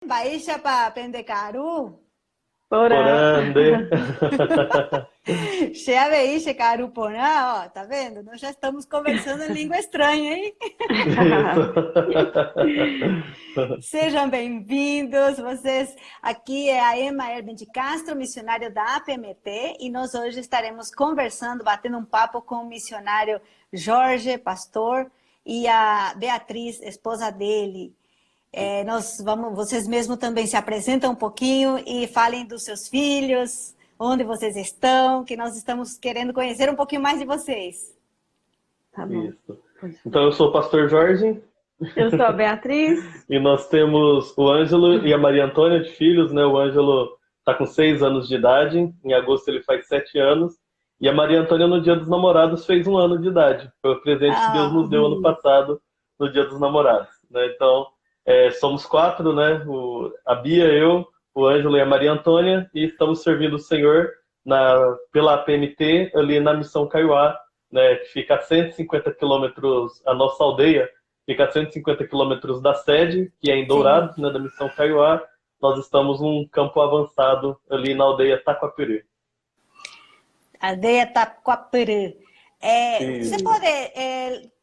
Baixa para Pendecaru. Porande. Cheia Beixe, Caruporã, ó, tá vendo? Nós já estamos conversando em língua estranha, hein? Isso. Sejam bem-vindos, vocês. Aqui é a Emma Erben de Castro, missionária da APMT, e nós hoje estaremos conversando, batendo um papo com o missionário Jorge, pastor, e a Beatriz, esposa dele. Vocês mesmos também se apresentam um pouquinho e falem dos seus filhos, onde vocês estão, que nós estamos querendo conhecer um pouquinho mais de vocês. Tá bom. Isso. Então, eu sou o pastor Jorge. Eu sou a Beatriz. E nós temos o Ângelo e a Maria Antônia de filhos, né? O Ângelo está com 6 anos de idade, em agosto ele faz 7 anos. E a Maria Antônia, no Dia dos Namorados, fez 1 ano de idade. Foi o presente que Deus nos deu ano passado, no Dia dos Namorados, né? Então, somos 4, né? A Bia, eu, o Ângelo e a Maria Antônia, e estamos servindo o Senhor pela APMT, ali na Missão Kaiowá, né? Que fica a 150 quilômetros, a nossa aldeia fica a 150 quilômetros da sede, que é em Dourados, né, da Missão Kaiowá. Nós estamos num campo avançado ali na aldeia Taquapiri. Aldeia Taquapiri. Você pode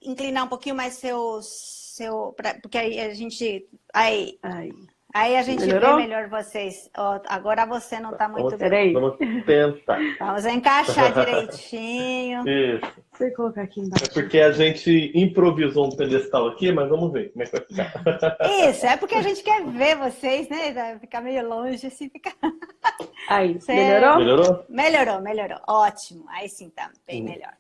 inclinar um pouquinho mais porque aí a gente... Aí a gente Melhorou? vê melhor vocês. Ó, agora você não está muito bem. Peraí. Vamos tentar. Vamos encaixar direitinho. Isso. Você colocar aqui embaixo. É porque a gente improvisou um pedestal aqui, mas vamos ver como é que vai ficar. Isso, é porque a gente quer ver vocês, né? Vai ficar meio longe, assim, fica... Aí, Certo. melhorou? Melhorou. Ótimo. Aí sim, tá bem melhor.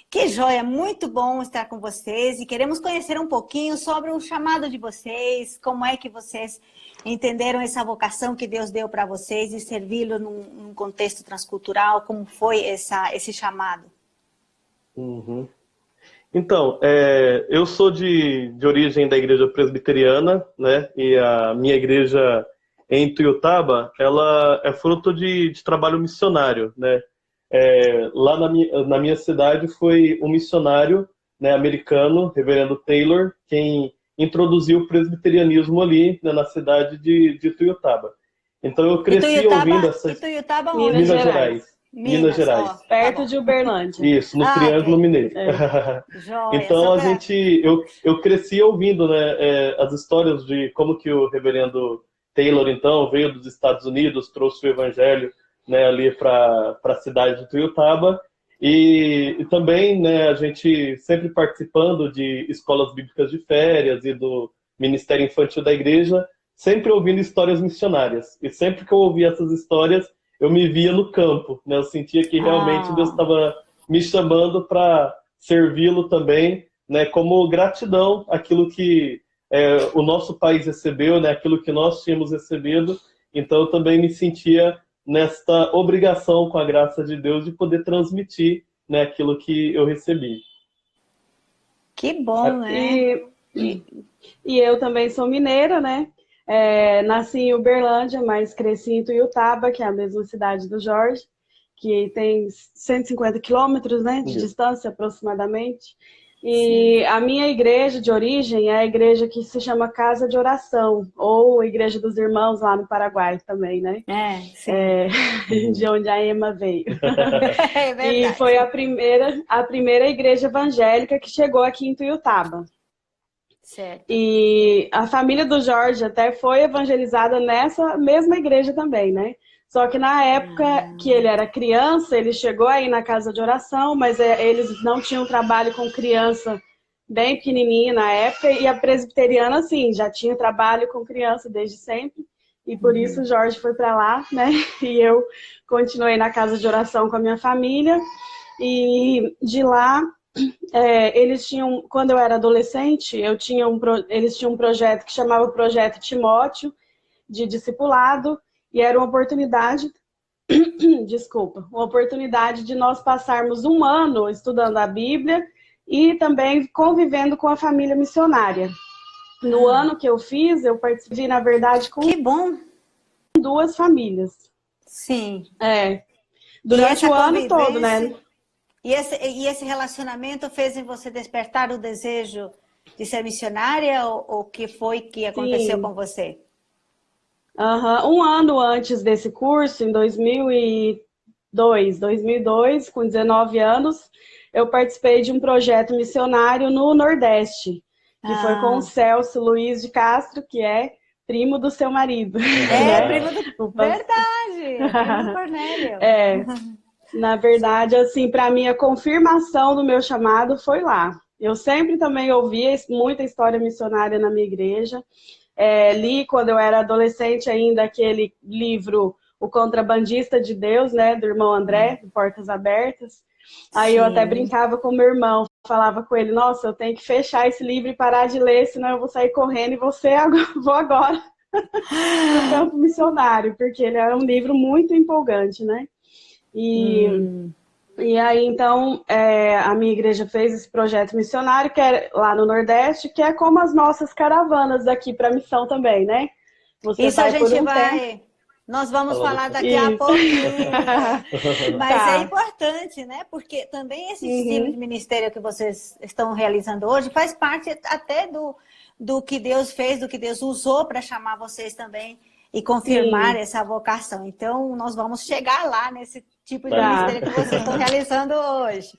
Que joia, muito bom estar com vocês e queremos conhecer um pouquinho sobre o chamado de vocês, como é que vocês entenderam essa vocação que Deus deu para vocês e servi-lo num contexto transcultural, como foi esse chamado? Uhum. Então, eu sou de origem da igreja presbiteriana, né? E a minha igreja em Tuiutaba, ela é fruto de trabalho missionário, né? Lá na minha cidade foi um missionário, né, americano, reverendo Taylor, quem introduziu o presbiterianismo ali, né, na cidade de Tuiutaba. Então eu cresci ouvindo essas... Tuiutaba, Minas Gerais. Minas Gerais. Ó, Perto tá de Uberlândia. Isso, no Triângulo Mineiro. Joia, Então eu cresci ouvindo, né, as histórias de como que o reverendo Taylor, então, veio dos Estados Unidos, trouxe o evangelho, né, ali para a cidade de Tuiutaba, e também, né, a gente sempre participando de escolas bíblicas de férias e do Ministério Infantil da Igreja, sempre ouvindo histórias missionárias. E sempre que eu ouvia essas histórias, eu me via no campo, né? Eu sentia que realmente Deus estava me chamando para servi-lo também, né? Como gratidão àquilo que o nosso país recebeu, né? Aquilo que nós tínhamos recebido. Então eu também me sentia nesta obrigação, com a graça de Deus, de poder transmitir, né, aquilo que eu recebi. Que bom, né? E eu também sou mineira, né? Nasci em Uberlândia, mas cresci em Tuiutaba, que é a mesma cidade do Jorge, que tem 150 quilômetros, né, de distância aproximadamente. E a minha igreja de origem é a igreja que se chama Casa de Oração, ou Igreja dos Irmãos lá no Paraguai também, né? De onde a Emma veio. É verdade. E foi a primeira igreja evangélica que chegou aqui em Tuiutaba. Certo. E a família do Jorge até foi evangelizada nessa mesma igreja também, né? Só que na época que ele era criança, ele chegou aí na casa de oração, mas eles não tinham trabalho com criança bem pequenininha na época, e a presbiteriana, assim, já tinha trabalho com criança desde sempre, e por isso o Jorge foi para lá, né? E eu continuei na casa de oração com a minha família, e de lá... eles tinham, quando eu era adolescente, eles tinham um projeto que chamava Projeto Timóteo, de discipulado, e era uma oportunidade, uma oportunidade de nós passarmos 1 ano estudando a Bíblia e também convivendo com a família missionária. No ano que eu fiz, eu participei, na verdade, com Que bom. 2 famílias. Sim. Durante o ano todo, né? E esse relacionamento fez em você despertar o desejo de ser missionária, ou o que foi que aconteceu com você? Um ano antes desse curso, em 2002, com 19 anos, eu participei de um projeto missionário no Nordeste, que foi com o Celso Luiz de Castro, que é primo do seu marido. Primo do... Verdade, primo do Cornélio. Na verdade, assim, para mim, a confirmação do meu chamado foi lá. Eu sempre também ouvia muita história missionária na minha igreja. Li, quando eu era adolescente ainda, aquele livro O Contrabandista de Deus, né, do irmão André, do Portas Abertas. Aí Sim. Eu até brincava com meu irmão, falava com ele, nossa, eu tenho que fechar esse livro e parar de ler, senão eu vou sair correndo e vou agora no campo missionário, porque ele era um livro muito empolgante, né? E aí, então, a minha igreja fez esse projeto missionário, que é lá no Nordeste, que é como as nossas caravanas aqui para a missão também, né? Isso a gente vai... Nós vamos falar daqui a pouquinho. Mas é importante, né? Porque também esse estilo de ministério que vocês estão realizando hoje faz parte até do que Deus fez, do que Deus usou para chamar vocês também e confirmar essa vocação. Então, nós vamos chegar lá nesse tipo de ministério que vocês estão realizando hoje.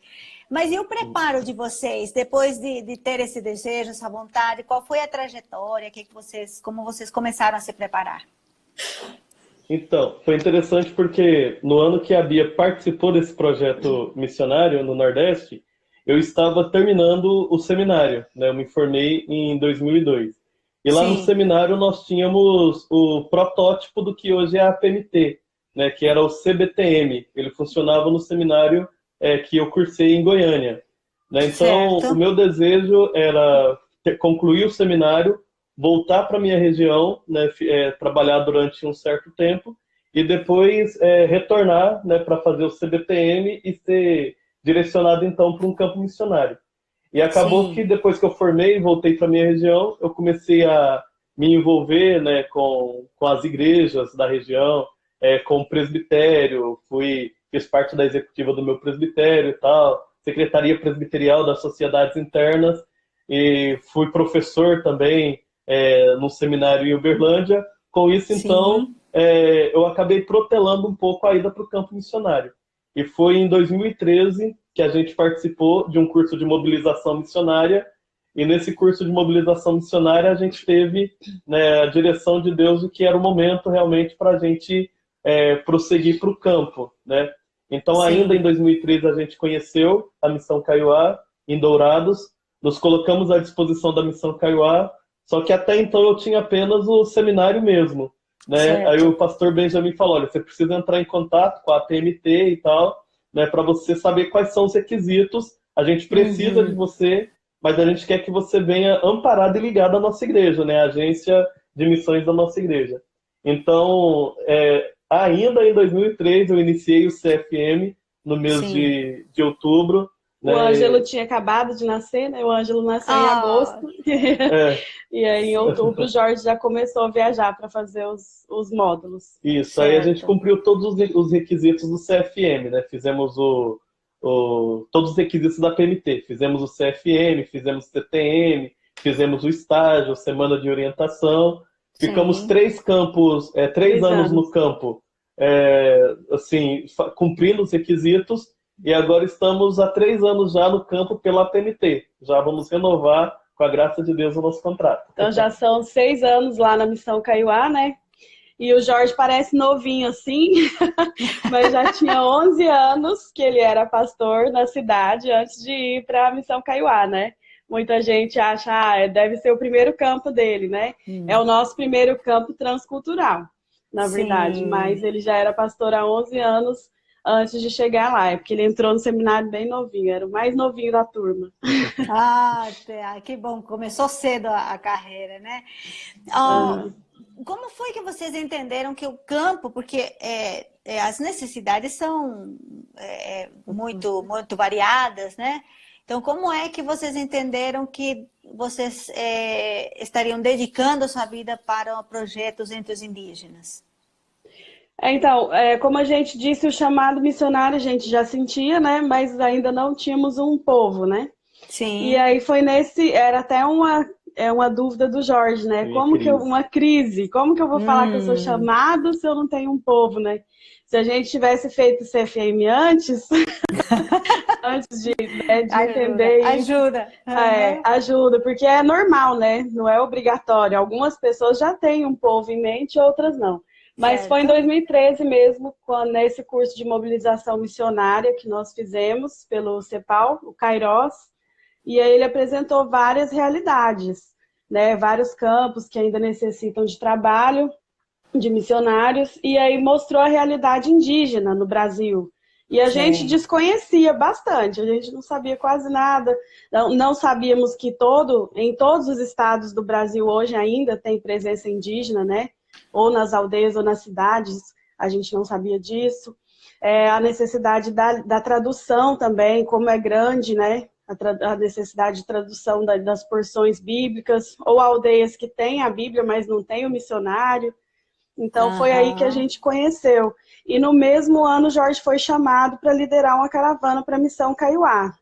Mas e o preparo de vocês, depois de ter esse desejo, essa vontade? Qual foi a trajetória? Como vocês começaram a se preparar? Então, foi interessante porque no ano que a Bia participou desse projeto missionário no Nordeste, eu estava terminando o seminário, né? Eu me formei em 2002. E lá no seminário nós tínhamos o protótipo do que hoje é a PMT, né? Que era o CBTM. Ele funcionava no seminário que eu cursei em Goiânia. Né? Então, o meu desejo era concluir o seminário, voltar para a minha região, né, trabalhar durante um certo tempo e depois retornar, né, para fazer o CBTM e ser direcionado então para um campo missionário. E acabou que depois que eu formei e voltei para a minha região, eu comecei a me envolver, né, com as igrejas da região, com o presbitério, fiz parte da executiva do meu presbitério e tal, secretaria presbiterial das sociedades internas e fui professor também no seminário em Uberlândia. Com isso, então, eu acabei protelando um pouco a ida para o campo missionário. E foi em 2013 que a gente participou de um curso de mobilização missionária, e nesse curso de mobilização missionária a gente teve, né, a direção de Deus de que era o momento realmente para a gente prosseguir para o campo, né? Então, ainda em 2013 a gente conheceu a Missão Kaiowá em Dourados, nos colocamos à disposição da Missão Kaiowá. Só que até então eu tinha apenas o seminário mesmo, né? Aí o pastor Benjamin falou, olha, você precisa entrar em contato com a PMT e tal, né, para você saber quais são os requisitos. A gente precisa de você, mas a gente quer que você venha amparado e ligado à nossa igreja, né? A agência de missões da nossa igreja. Então, ainda em 2003 eu iniciei o CFM no mês de outubro. O Ângelo tinha acabado de nascer, né? O Ângelo nasceu em agosto. E aí, em outubro, o Jorge já começou a viajar para fazer os módulos. Isso, aí a gente cumpriu todos os requisitos do CFM, né? Fizemos todos os requisitos da PMT. Fizemos o CFM, fizemos o CTM, fizemos o estágio, semana de orientação. Ficamos 3 anos no campo, assim, cumprindo os requisitos. E agora estamos há 3 anos já no campo pela PMT. Já vamos renovar, com a graça de Deus, o nosso contrato. Então já são 6 anos lá na Missão Kaiowá, né? E o Jorge parece novinho assim, mas já tinha 11 anos que ele era pastor na cidade antes de ir para a Missão Kaiowá, né? Muita gente acha, deve ser o primeiro campo dele, né? É o nosso primeiro campo transcultural, na verdade. Mas ele já era pastor há 11 anos antes de chegar lá, porque ele entrou no seminário bem novinho, era o mais novinho da turma. Que bom, começou cedo a carreira, né? Como foi que vocês entenderam que o campo, porque as necessidades são muito, muito variadas, né? Então, como é que vocês entenderam que vocês estariam dedicando a sua vida para projetos entre os indígenas? Então, como a gente disse, o chamado missionário a gente já sentia, né? Mas ainda não tínhamos um povo, né? Sim. E aí foi era até é uma dúvida do Jorge, né? Uma crise. Como que eu vou falar que eu sou chamado se eu não tenho um povo, né? Se a gente tivesse feito o CFM antes, antes de entender isso. Ajuda. Ajuda, porque é normal, né? Não é obrigatório. Algumas pessoas já têm um povo em mente, outras não. Mas certo. Foi em 2013 mesmo, nesse curso de mobilização missionária que nós fizemos pelo CEPAL, o Kairos, e aí ele apresentou várias realidades, né? Vários campos que ainda necessitam de trabalho, de missionários, e aí mostrou a realidade indígena no Brasil. E a gente desconhecia bastante, a gente não sabia quase nada, não sabíamos que em todos os estados do Brasil hoje ainda tem presença indígena, né? Ou nas aldeias ou nas cidades, a gente não sabia disso. A necessidade da tradução também, como é grande, né? A necessidade de tradução das porções bíblicas, ou aldeias que têm a Bíblia, mas não tem o missionário. Então, foi aí que a gente conheceu. E no mesmo ano, Jorge foi chamado para liderar uma caravana para a Missão Kaiowá.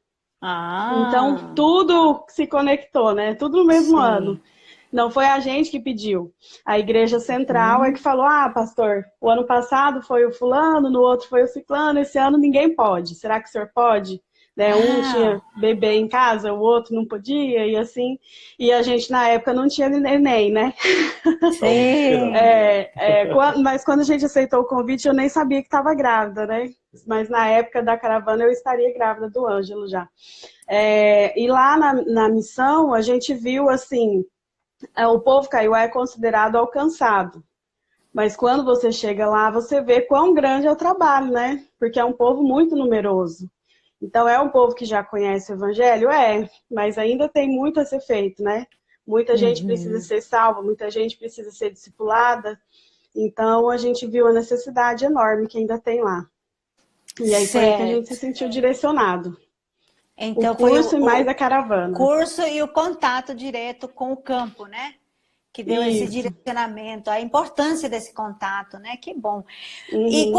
Então, tudo se conectou, né? Tudo no mesmo ano. Não foi a gente que pediu. A Igreja Central é que falou, pastor, o ano passado foi o fulano, no outro foi o ciclano, esse ano ninguém pode. Será que o senhor pode? Né? Um tinha bebê em casa, o outro não podia, e assim. E a gente, na época, não tinha neném, né? Sim. Mas quando a gente aceitou o convite, eu nem sabia que estava grávida, né? Mas na época da caravana, eu estaria grávida do Ângelo já. E lá na missão, a gente viu, assim, o povo Kaiowá é considerado alcançado. Mas quando você chega lá, você vê quão grande é o trabalho, né? Porque é um povo muito numeroso. Então, é um povo que já conhece o Evangelho? Mas ainda tem muito a ser feito, né? Muita gente precisa ser salva, muita gente precisa ser discipulada. Então, a gente viu a necessidade enorme que ainda tem lá. E aí foi aí que a gente se sentiu direcionado. Então, o curso e mais a caravana. O curso e o contato direto com o campo, né? Que deu esse direcionamento, a importância desse contato, né? Que bom. E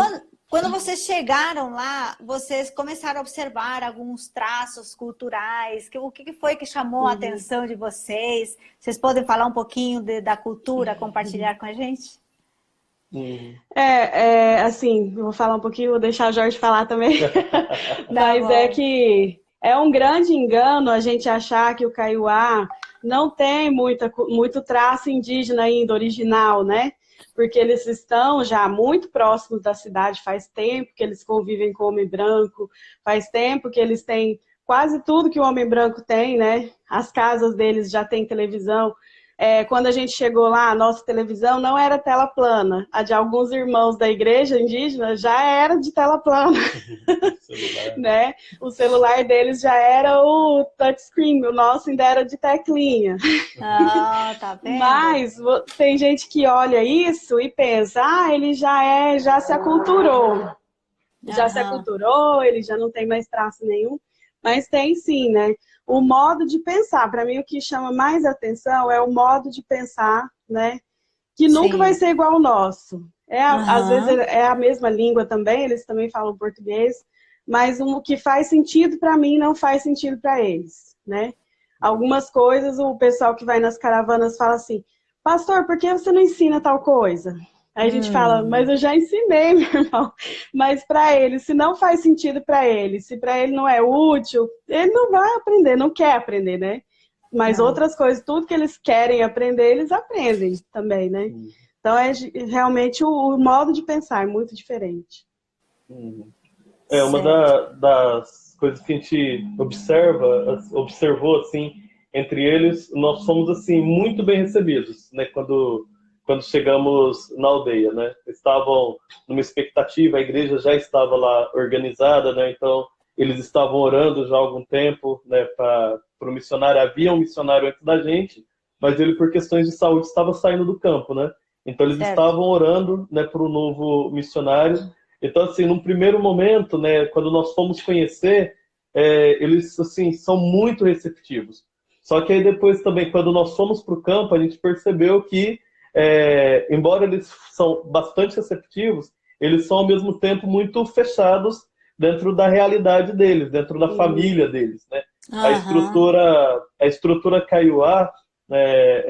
quando vocês chegaram lá, vocês começaram a observar alguns traços culturais. O que foi que chamou a atenção de vocês? Vocês podem falar um pouquinho da cultura, compartilhar com a gente? Assim, eu vou falar um pouquinho, vou deixar o Jorge falar também. Mas é que é um grande engano a gente achar que o Kaiowá não tem muito traço indígena ainda, original, né? Porque eles estão já muito próximos da cidade, faz tempo que eles convivem com o homem branco, faz tempo que eles têm quase tudo que o homem branco tem, né? As casas deles já têm televisão. Quando a gente chegou lá, a nossa televisão não era tela plana. A de alguns irmãos da igreja indígena já era de tela plana. Né? O celular deles já era o touchscreen, o nosso ainda era de teclinha. Tá vendo? Mas tem gente que olha isso e pensa, ele já se aculturou. Já se aculturou, ele já não tem mais traço nenhum. Mas tem sim, né? O modo de pensar, para mim o que chama mais atenção é o modo de pensar, né? Que nunca vai ser igual ao nosso. Às vezes é a mesma língua também, eles também falam português, mas o que faz sentido para mim não faz sentido para eles, né? Algumas coisas o pessoal que vai nas caravanas fala assim, pastor, por que você não ensina tal coisa? Aí a gente fala, mas eu já ensinei, meu irmão. Mas para ele, se não faz sentido para ele, se para ele não é útil, ele não vai aprender, não quer aprender, né? Mas outras coisas, tudo que eles querem aprender, eles aprendem também, né? Então, realmente o modo de pensar é muito diferente. Uma das coisas que a gente observou, assim, entre eles, nós fomos, assim, muito bem recebidos, né? Quando chegamos na aldeia, né? Estavam numa expectativa, a igreja já estava lá organizada, né? Então, eles estavam orando já há algum tempo, né? Para o missionário. Havia um missionário antes da gente, mas ele, por questões de saúde, estava saindo do campo, né? Então, eles estavam orando, né, para o novo missionário. Então, assim, num primeiro momento, né, quando nós fomos conhecer, eles, assim, são muito receptivos. Só que aí depois também, quando nós fomos para o campo, a gente percebeu que embora eles são bastante receptivos, eles são ao mesmo tempo muito fechados dentro da realidade deles, dentro da família deles, né? A estrutura Kaiowá,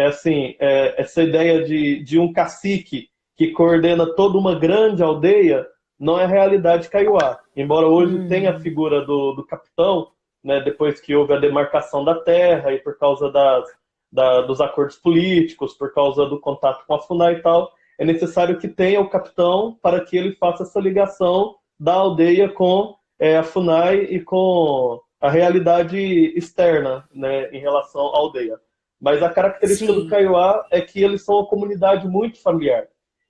assim, essa ideia de um cacique que coordena toda uma grande aldeia não é a realidade kaiowá. Embora hoje tenha a figura do capitão, né, depois que houve a demarcação da terra e por causa dos acordos políticos, por causa do contato com a FUNAI e tal, é necessário que tenha o capitão para que ele faça essa ligação da aldeia com a FUNAI e com a realidade externa, né, em relação à aldeia. Mas a característica do kaiowá é que eles são uma comunidade muito familiar.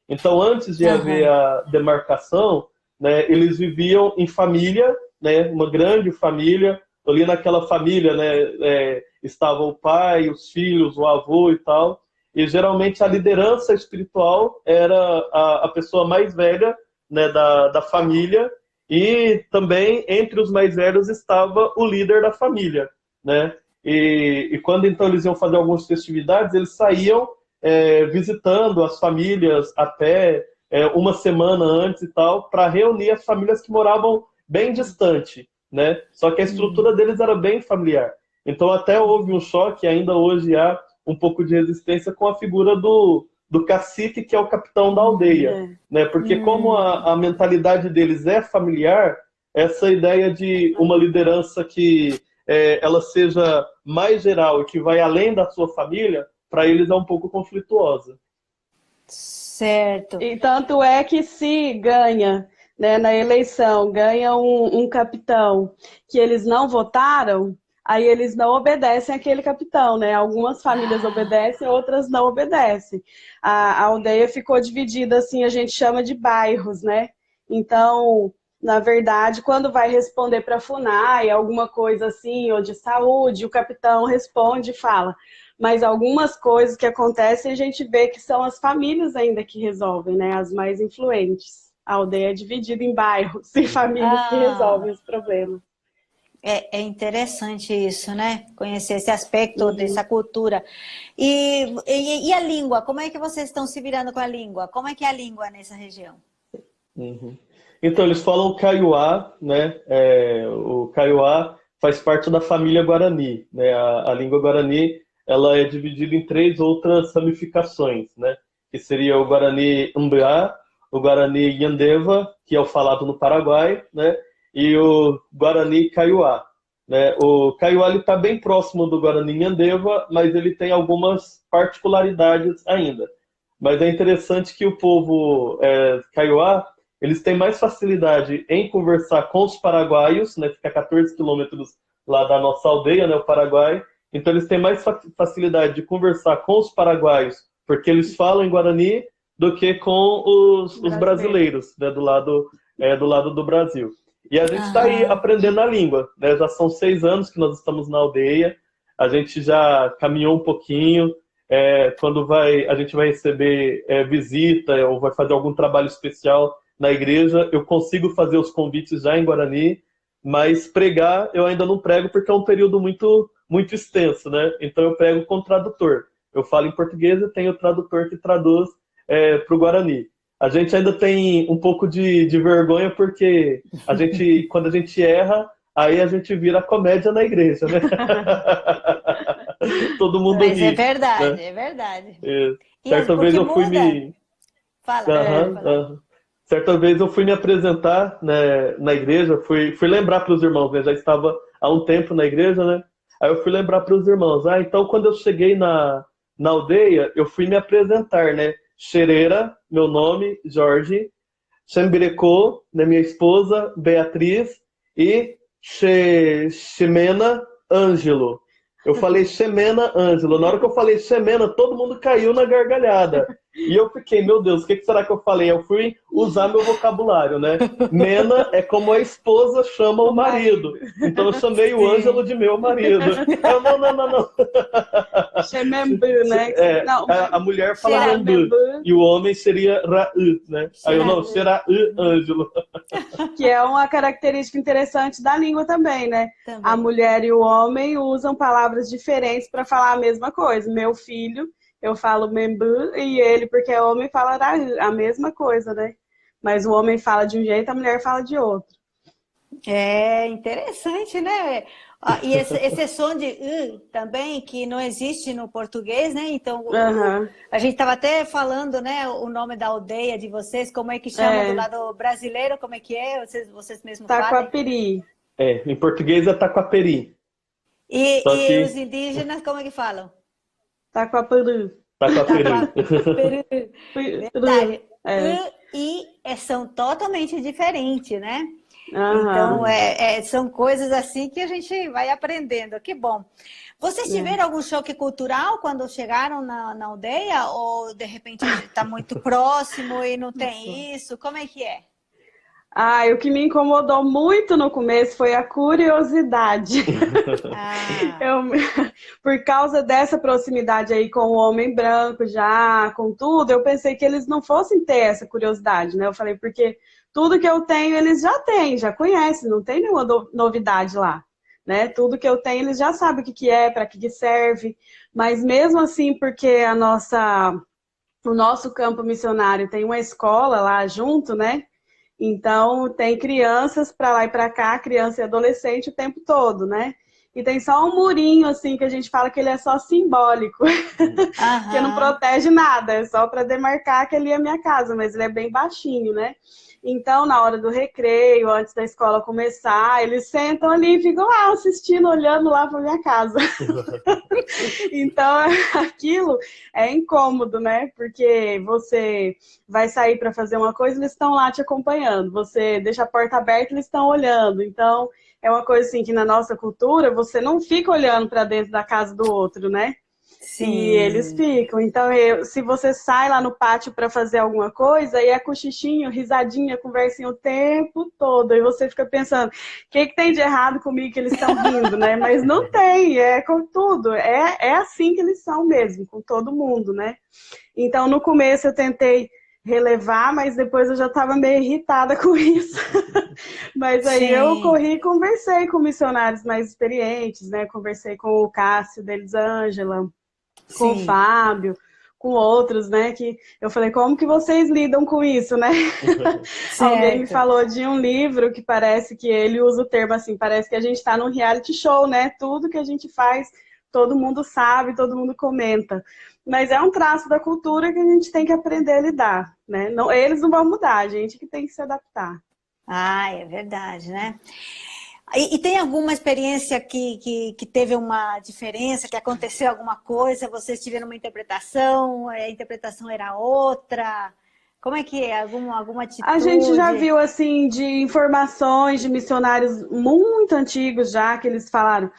Então, antes de haver a demarcação, né, eles viviam em família, né, uma grande família. Ali naquela família, né, estava o pai, os filhos, o avô e tal. E geralmente a liderança espiritual era a pessoa mais velha, né, da família. E também entre os mais velhos estava o líder da família, né? E quando então eles iam fazer algumas festividades, eles saíam visitando as famílias a pé uma semana antes e tal, para reunir as famílias que moravam bem distante, né? Só que a estrutura deles era bem familiar. Então até houve um choque, ainda hoje há um pouco de resistência com a figura do cacique, que é o capitão da aldeia, né? Porque como a mentalidade deles é familiar, essa ideia de uma liderança que ela seja mais geral e que vai além da sua família, para eles é um pouco conflituosa. Certo. E tanto é que se ganha, né, na eleição, ganha um capitão que eles não votaram, aí eles não obedecem àquele capitão, né? Algumas famílias obedecem, outras não obedecem. A aldeia ficou dividida, assim, a gente chama de bairros, né? Então, na verdade, quando vai responder para a FUNAI, alguma coisa assim, ou de saúde, o capitão responde e fala. Mas algumas coisas que acontecem, a gente vê que são as famílias ainda que resolvem, né? As mais influentes. A aldeia é dividida em bairros e famílias que resolvem os problemas. É interessante isso, né? Conhecer esse aspecto dessa cultura. E a língua? Como é que vocês estão se virando com a língua? Como é que é a língua nessa região? Então, eles falam kaiowá, né? O kaiowá faz parte da família Guarani, né? A língua Guarani, ela é dividida em 3 outras ramificações, né? Que seria o Guarani Mbeá, o Guarani Yandeva, que é o falado no Paraguai, né? E o Guarani Kaiowá, né? O Kaiowá está bem próximo do Guarani Yandeva, mas ele tem algumas particularidades ainda. Mas é interessante que o povo Kaiowá, eles têm mais facilidade em conversar com os paraguaios, né? Fica a 14 quilômetros lá da nossa aldeia, né? O Paraguai. Então eles têm mais facilidade de conversar com os paraguaios, porque eles falam em Guarani, do que com os brasileiros, né? Do lado do Brasil. E a gente está aí aprendendo a língua, né? Já são 6 anos que nós estamos na aldeia, a gente já caminhou um pouquinho. Quando a gente vai receber visita ou vai fazer algum trabalho especial na igreja, eu consigo fazer os convites já em Guarani, mas pregar eu ainda não prego porque é um período muito, muito extenso, né? Então eu prego com tradutor. Eu falo em português e tenho o tradutor que traduz para o Guarani. A gente ainda tem um pouco de vergonha porque quando a gente erra, aí a gente vira comédia na igreja, né? Todo mundo ri. Mas é verdade, né? É verdade. Certa vez eu fui me... Fala. Certa vez eu fui me apresentar, né, na igreja, fui lembrar para os irmãos, né? Já estava há um tempo na igreja, né? Aí eu fui lembrar para os irmãos. Então quando eu cheguei na aldeia, eu fui me apresentar, né? Xereira, meu nome, Jorge. Xembirecô, né, minha esposa, Beatriz. E Xemena, Ângelo. Eu falei Xemena, Ângelo. Na hora que eu falei Xemena, todo mundo caiu na gargalhada. E eu fiquei, meu Deus, o que será que eu falei? Eu fui usar meu vocabulário, né? Mena é como a esposa chama o marido. Então eu chamei o Ângelo de meu marido. Eu, não. Xemembu, né? A mulher fala Rambu. E o homem seria Raú, né? Aí eu, não, será Ângelo. Que é uma característica interessante da língua também, né? A mulher e o homem usam palavras diferentes para falar a mesma coisa. Meu filho, eu falo membu, e ele, porque é homem, fala a mesma coisa, né? Mas o homem fala de um jeito, a mulher fala de outro. É interessante, né? E esse som de também, que não existe no português, né? Então, Aham. a gente estava até falando, né, o nome da aldeia de vocês, como é que chama do É, lado brasileiro, como é que é? Vocês mesmos falam? Taquapiri. Em português é Taquaperi. Só E os que indígenas, como é que falam? Taquapuru. Taquaperi. Taquaperu. Verdade. É. São totalmente diferentes, né? Então, Aham. são coisas assim que a gente vai aprendendo. Que bom. Vocês É. tiveram algum choque cultural quando chegaram na aldeia? Ou, de repente, está muito próximo e não tem isso? Como é que é? Ah, e o que me incomodou muito no começo foi a curiosidade. Ah, Eu, por causa dessa proximidade aí com o homem branco já, com tudo, eu pensei que eles não fossem ter essa curiosidade, né? Eu falei, porque tudo que eu tenho eles já têm, já conhecem, não tem nenhuma novidade lá, né? Tudo que eu tenho eles já sabem o que que é, para que que serve, mas mesmo assim, porque o nosso campo missionário tem uma escola lá junto, né? Então, tem crianças para lá e para cá, criança e adolescente o tempo todo, né? E tem só um murinho, assim, que a gente fala que ele é só simbólico, que não aham. protege nada, é só para demarcar que ali é a minha casa, mas ele é bem baixinho, né? Então, na hora do recreio, antes da escola começar, eles sentam ali e ficam lá assistindo, olhando lá para minha casa. Então, aquilo é incômodo, né? Porque você vai sair para fazer uma coisa, eles estão lá te acompanhando. Você deixa a porta aberta, eles estão olhando. Então, é uma coisa assim que na nossa cultura, você não fica olhando para dentro da casa do outro, né? E eles Sim. ficam. Então, se você sai lá no pátio para fazer alguma coisa, e é cochichinho, risadinha, conversinha o tempo todo. E você fica pensando, o que tem de errado comigo que eles estão rindo, né? Mas não tem, é com tudo. É assim que eles são mesmo, com todo mundo, né? Então, no começo eu tentei relevar, mas depois eu já estava meio irritada com isso. Mas aí eu Sim. corri e conversei com missionários mais experientes, né? Conversei com o Cássio Delisângela, com o Sim. Fábio, com outros, né? Que eu falei, como que vocês lidam com isso, né? Alguém me Certo. falou de um livro que parece que ele usa o termo assim, parece que a gente está num reality show, né? Tudo que a gente faz, todo mundo sabe, todo mundo comenta. Mas é um traço da cultura que a gente tem que aprender a lidar, né? Não, eles não vão mudar, a gente que tem que se adaptar. Ah, é verdade, né? E tem alguma experiência que teve uma diferença, que aconteceu alguma coisa, vocês tiveram uma interpretação, a interpretação era outra? Como é que é? Alguma A gente já atitude? viu, assim, de informações de missionários muito antigos já, que eles falaram,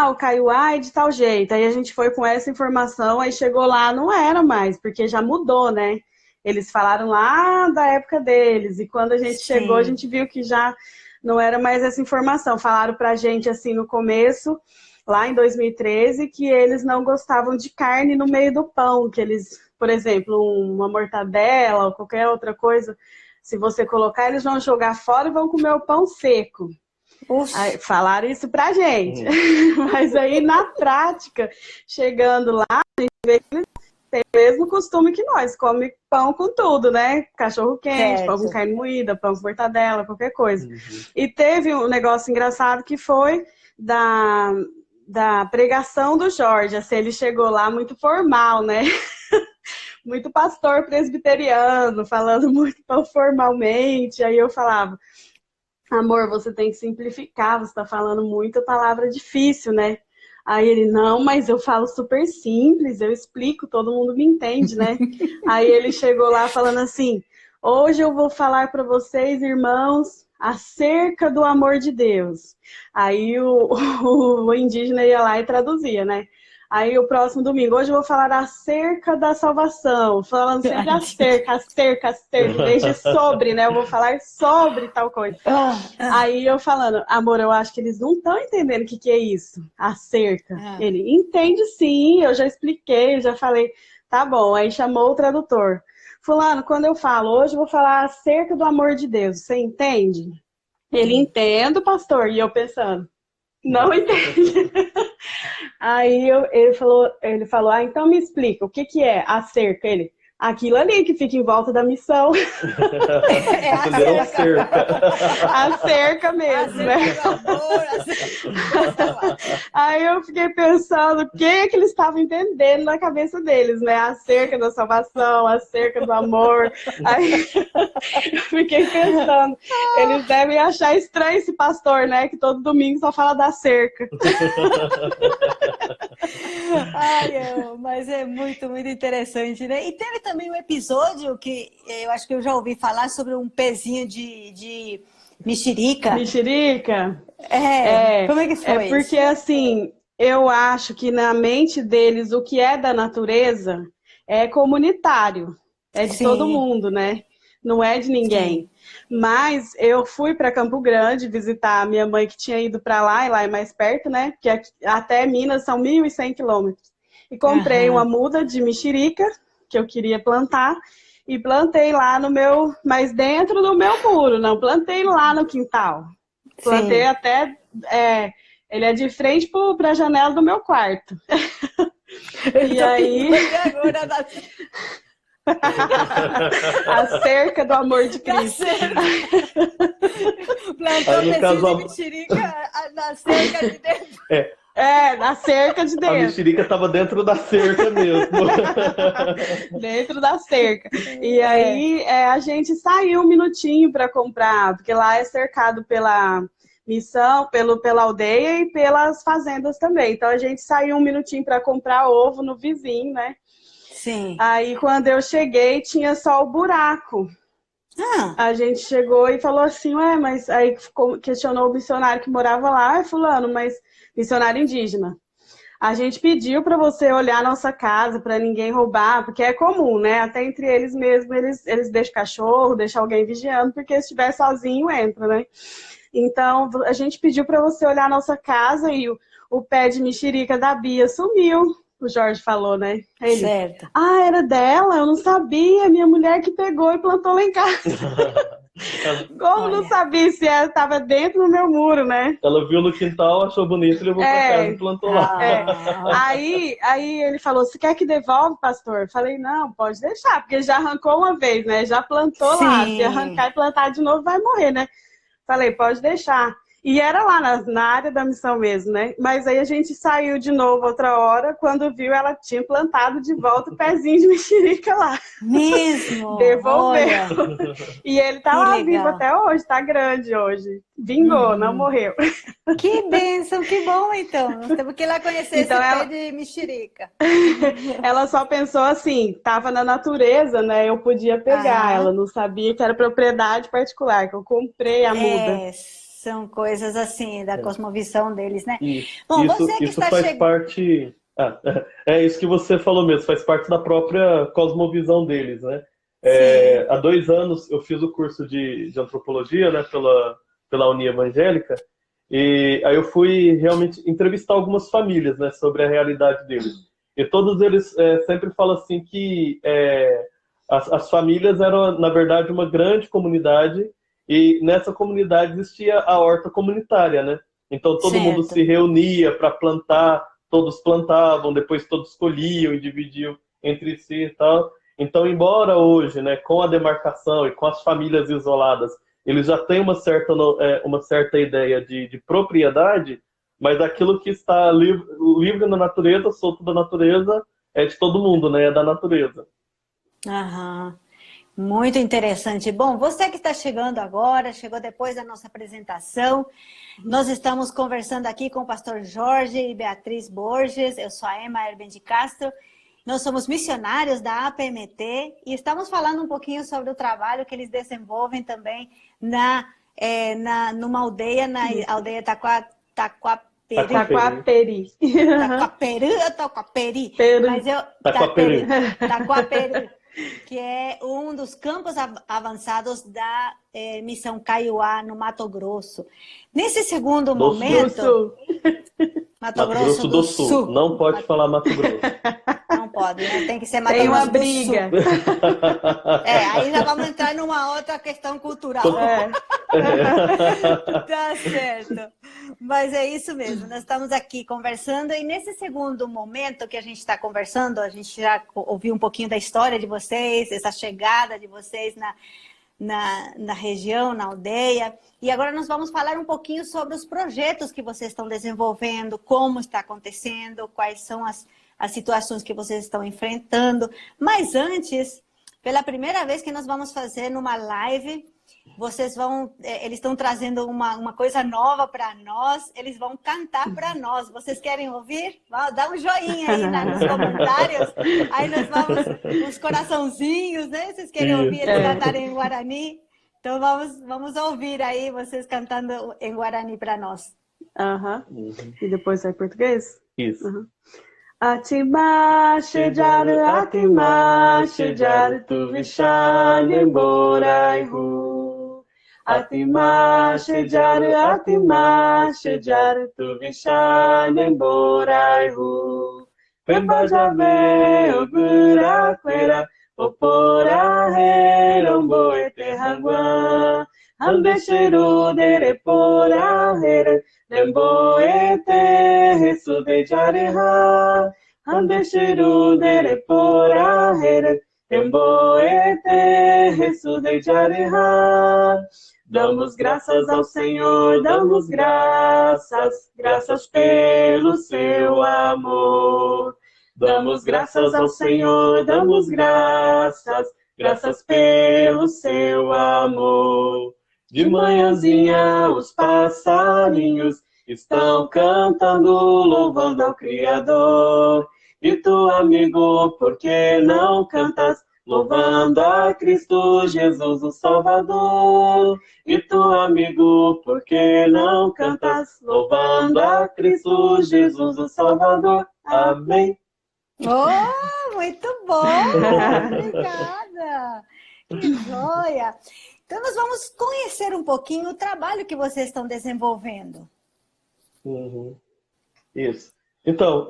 o Kaiowá é de tal jeito. Aí a gente foi com essa informação, aí chegou lá, não era mais, porque já mudou, né? Eles falaram lá da época deles, e quando a gente chegou, a Sim. gente viu que já não era mais essa informação. Falaram pra gente, assim, no começo, lá em 2013, que eles não gostavam de carne no meio do pão, que eles, por exemplo, uma mortadela ou qualquer outra coisa, se você colocar, eles vão jogar fora e vão comer o pão seco. Ux, Aí, falaram isso pra gente. Uhum. Mas aí, na prática, chegando lá, tem o mesmo costume que nós, come pão com tudo, né? Cachorro quente, pão com certo. carne moída, pão com mortadela, qualquer coisa. Uhum. E teve um negócio engraçado que foi da pregação do Jorge. Assim, ele chegou lá muito formal, né? Muito pastor presbiteriano, falando muito tão formalmente. Aí eu falava, amor, você tem que simplificar, você está falando muita palavra difícil, né? Aí ele, não, mas eu falo super simples, eu explico, todo mundo me entende, né? Aí ele chegou lá falando assim, hoje eu vou falar para vocês, irmãos, acerca do amor de Deus. Aí o indígena ia lá e traduzia, né? Aí o próximo domingo, hoje eu vou falar acerca da salvação, falando sempre Ai, Deus. acerca, em vez de sobre, né? Eu vou falar sobre tal coisa. Ah, Aí eu falando, amor, eu acho que eles não estão entendendo o que que é isso, acerca. ah. Ele, entende sim, eu já expliquei, eu já falei, tá bom. Aí chamou o tradutor. Fulano, quando eu falo, hoje eu vou falar acerca do amor de Deus, você entende? Ele, entendo, pastor. E eu pensando, não entende. Aí ele falou, então me explica, o que que é acerca? Ele, aquilo ali que fica em volta da missão. É a cerca. A cerca mesmo, né? Aí eu fiquei pensando o que é que eles estavam entendendo na cabeça deles, né? A cerca da salvação, a cerca do amor. Aí eu fiquei pensando, eles devem achar estranho esse pastor, né? Que todo domingo só fala da cerca. Mas é muito, muito interessante, né? E teve também um episódio que eu acho que eu já ouvi falar sobre um pezinho de mexerica. Mexerica? Como é que foi? É porque, assim, eu acho que na mente deles o que é da natureza é comunitário. É de todo mundo, né? Não é de ninguém. Sim. Mas eu fui para Campo Grande visitar a minha mãe que tinha ido para lá, e lá é mais perto, né? Porque até Minas são 1.100 quilômetros. E comprei uma muda de mexerica que eu queria plantar e plantei lá no meu, mas dentro do meu muro, não plantei lá no quintal. Plantei Sim. até, ele é de frente para a janela do meu quarto. E aí... A cerca do amor de Cristo. Plantou pezinho de mexerica na cerca de dentro. Na cerca de dentro. A mexerica estava dentro da cerca mesmo. Dentro da cerca. E aí a gente saiu um minutinho para comprar, porque lá é cercado pela missão, pela aldeia e pelas fazendas também. Então a gente saiu um minutinho para comprar ovo no vizinho, né? Sim. Aí quando eu cheguei tinha só o buraco. A gente chegou e falou assim, mas aí questionou o missionário que morava lá, fulano, mas missionário indígena. A gente pediu para você olhar a nossa casa, para ninguém roubar, porque é comum, né? Até entre eles mesmos, eles deixam cachorro, deixam alguém vigiando, porque se estiver sozinho, entra, né? Então, a gente pediu para você olhar a nossa casa e o pé de mexerica da Bia sumiu. O Jorge falou, né? Ele, certo. Era dela? Eu não sabia. Minha mulher que pegou e plantou lá em casa. Como não sabia se ela estava dentro do meu muro, né? Ela viu no quintal, achou bonito, levou para casa e plantou lá. Aí ele falou, você quer que devolve, pastor? Eu falei, não, pode deixar, porque já arrancou uma vez, né? Já plantou lá. Se arrancar e plantar de novo, vai morrer, né? Falei, pode deixar. E era lá na área da missão mesmo, né? Mas aí a gente saiu de novo outra hora, quando viu ela tinha plantado de volta o pezinho de mexerica lá. Mesmo? Devolveu. Olha. E ele tá lá vivo até hoje, tá grande hoje. Vingou, não morreu. Que bênção, que bom então. Nós temos que ir lá conhecer esse pé de mexerica. Ela só pensou assim, tava na natureza, né? Eu podia pegar. Ela não sabia que era propriedade particular, que eu comprei a muda. São coisas assim, da cosmovisão deles, né? Bom, você que está faz parte... é isso que você falou mesmo, faz parte da própria cosmovisão deles, né? Há 2 anos eu fiz o curso de antropologia, né, pela Uni Evangélica, e aí eu fui realmente entrevistar algumas famílias, né, sobre a realidade deles. E todos eles sempre falam assim que as famílias eram, na verdade, uma grande comunidade. E nessa comunidade existia a horta comunitária, né? Então todo mundo se reunia para plantar, todos plantavam, depois todos colhiam e dividiam entre si e tal. Então, embora hoje, né, com a demarcação e com as famílias isoladas, eles já têm uma certa ideia de propriedade, mas aquilo que está livre na natureza, solto da natureza, é de todo mundo, né? É da natureza. Muito interessante. Bom, você que está chegando agora, chegou depois da nossa apresentação, nós estamos conversando aqui com o pastor Jorge e Beatriz Borges, eu sou a Emma Erben de Castro, nós somos missionários da APMT e estamos falando um pouquinho sobre o trabalho que eles desenvolvem também numa aldeia, na aldeia Taquaperi. Taquaperi. Que é um dos campos avançados da missão Kaiowá, no Mato Grosso. Nesse segundo momento... Mato Grosso do Sul. Não pode falar Mato Grosso. Não pode, né? Tem que ser Mato Grosso do Sul. Tem uma briga. Aí já vamos entrar numa outra questão cultural. Tá certo. Mas é isso mesmo, nós estamos aqui conversando e nesse segundo momento que a gente está conversando, a gente já ouviu um pouquinho da história de vocês, essa chegada de vocês na região, na aldeia. E agora nós vamos falar um pouquinho sobre os projetos que vocês estão desenvolvendo, como está acontecendo, quais são as situações que vocês estão enfrentando. Mas antes, pela primeira vez que nós vamos fazer numa live, eles estão trazendo uma coisa nova para nós, eles vão cantar para nós. Vocês querem ouvir? Dá um joinha aí nos comentários. Aí nós vamos, uns coraçãozinhos, né? Vocês querem ouvir eles cantarem em Guarani? Então vamos ouvir aí vocês cantando em Guarani para nós. E depois vai em português? Isso. Atima, shejaru, atima, shejaru, tu vishani, emboraihu. Atima, shejaru, tu vishani, emboraihu. Pembajave, oguraquera, opora, herombo, eterrangua. Ambexeru, derepora, here, lembo, ete, resude, jareha. Ambexeru, derepora, here, lembo, ete, resude, jareha. Damos graças ao Senhor, damos graças, graças pelo seu amor. Damos graças ao Senhor, damos graças, graças pelo seu amor. De manhãzinha os passarinhos estão cantando, louvando ao Criador. E tu, amigo, por que não cantas, louvando a Cristo Jesus, o Salvador? E tu, amigo, por que não cantas, louvando a Cristo Jesus, o Salvador? Amém. Oh, muito bom! Obrigada! Que joia! Então, nós vamos conhecer um pouquinho o trabalho que vocês estão desenvolvendo. Isso. Então,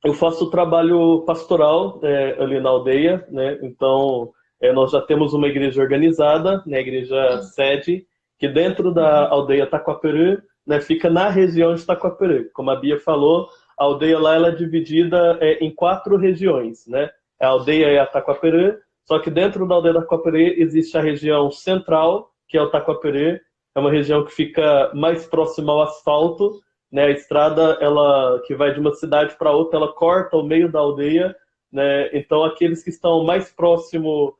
eu faço trabalho pastoral ali na aldeia, né? Então, nós já temos uma igreja organizada, né? A igreja sede, que dentro da aldeia Taquaperê, né? Fica na região de Taquaperê. Como a Bia falou, a aldeia lá ela é dividida em 4 regiões, né? A aldeia é a Taquaperê, só que dentro da aldeia da Taquaperê existe a região central, que é o Taquaperê, é uma região que fica mais próxima ao asfalto, né? A estrada, ela que vai de uma cidade para outra, ela corta o meio da aldeia, né? Então aqueles que estão mais próximo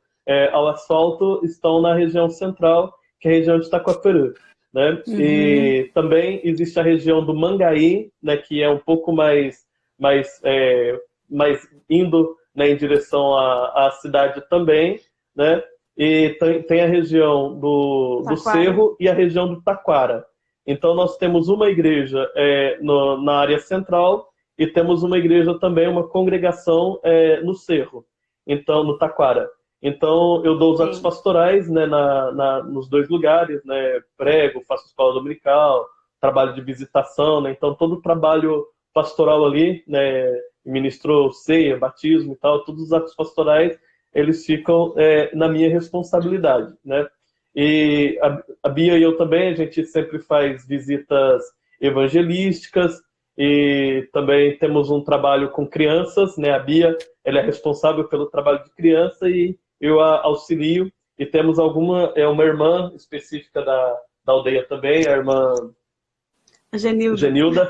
ao asfalto estão na região central, que é a região de Taquaperê, né? E também existe a região do Mangaí, né? Que é um pouco mais indo, né, em direção à cidade também, né? E tem a região do Cerro e a região do Taquara. Então nós temos uma igreja na área central e temos uma igreja também, uma congregação no Cerro, então no Taquara. Então eu dou os atos pastorais, né, nos 2 lugares, né? Prego, faço escola dominical, trabalho de visitação, né? Então todo o trabalho pastoral ali, né? Ministrou ceia, batismo e tal, todos os atos pastorais, eles ficam na minha responsabilidade, né? E a Bia e eu também, a gente sempre faz visitas evangelísticas e também temos um trabalho com crianças, né? A Bia, ela é responsável pelo trabalho de criança e eu a auxilio. E temos uma irmã específica da aldeia também, a irmã Genilda,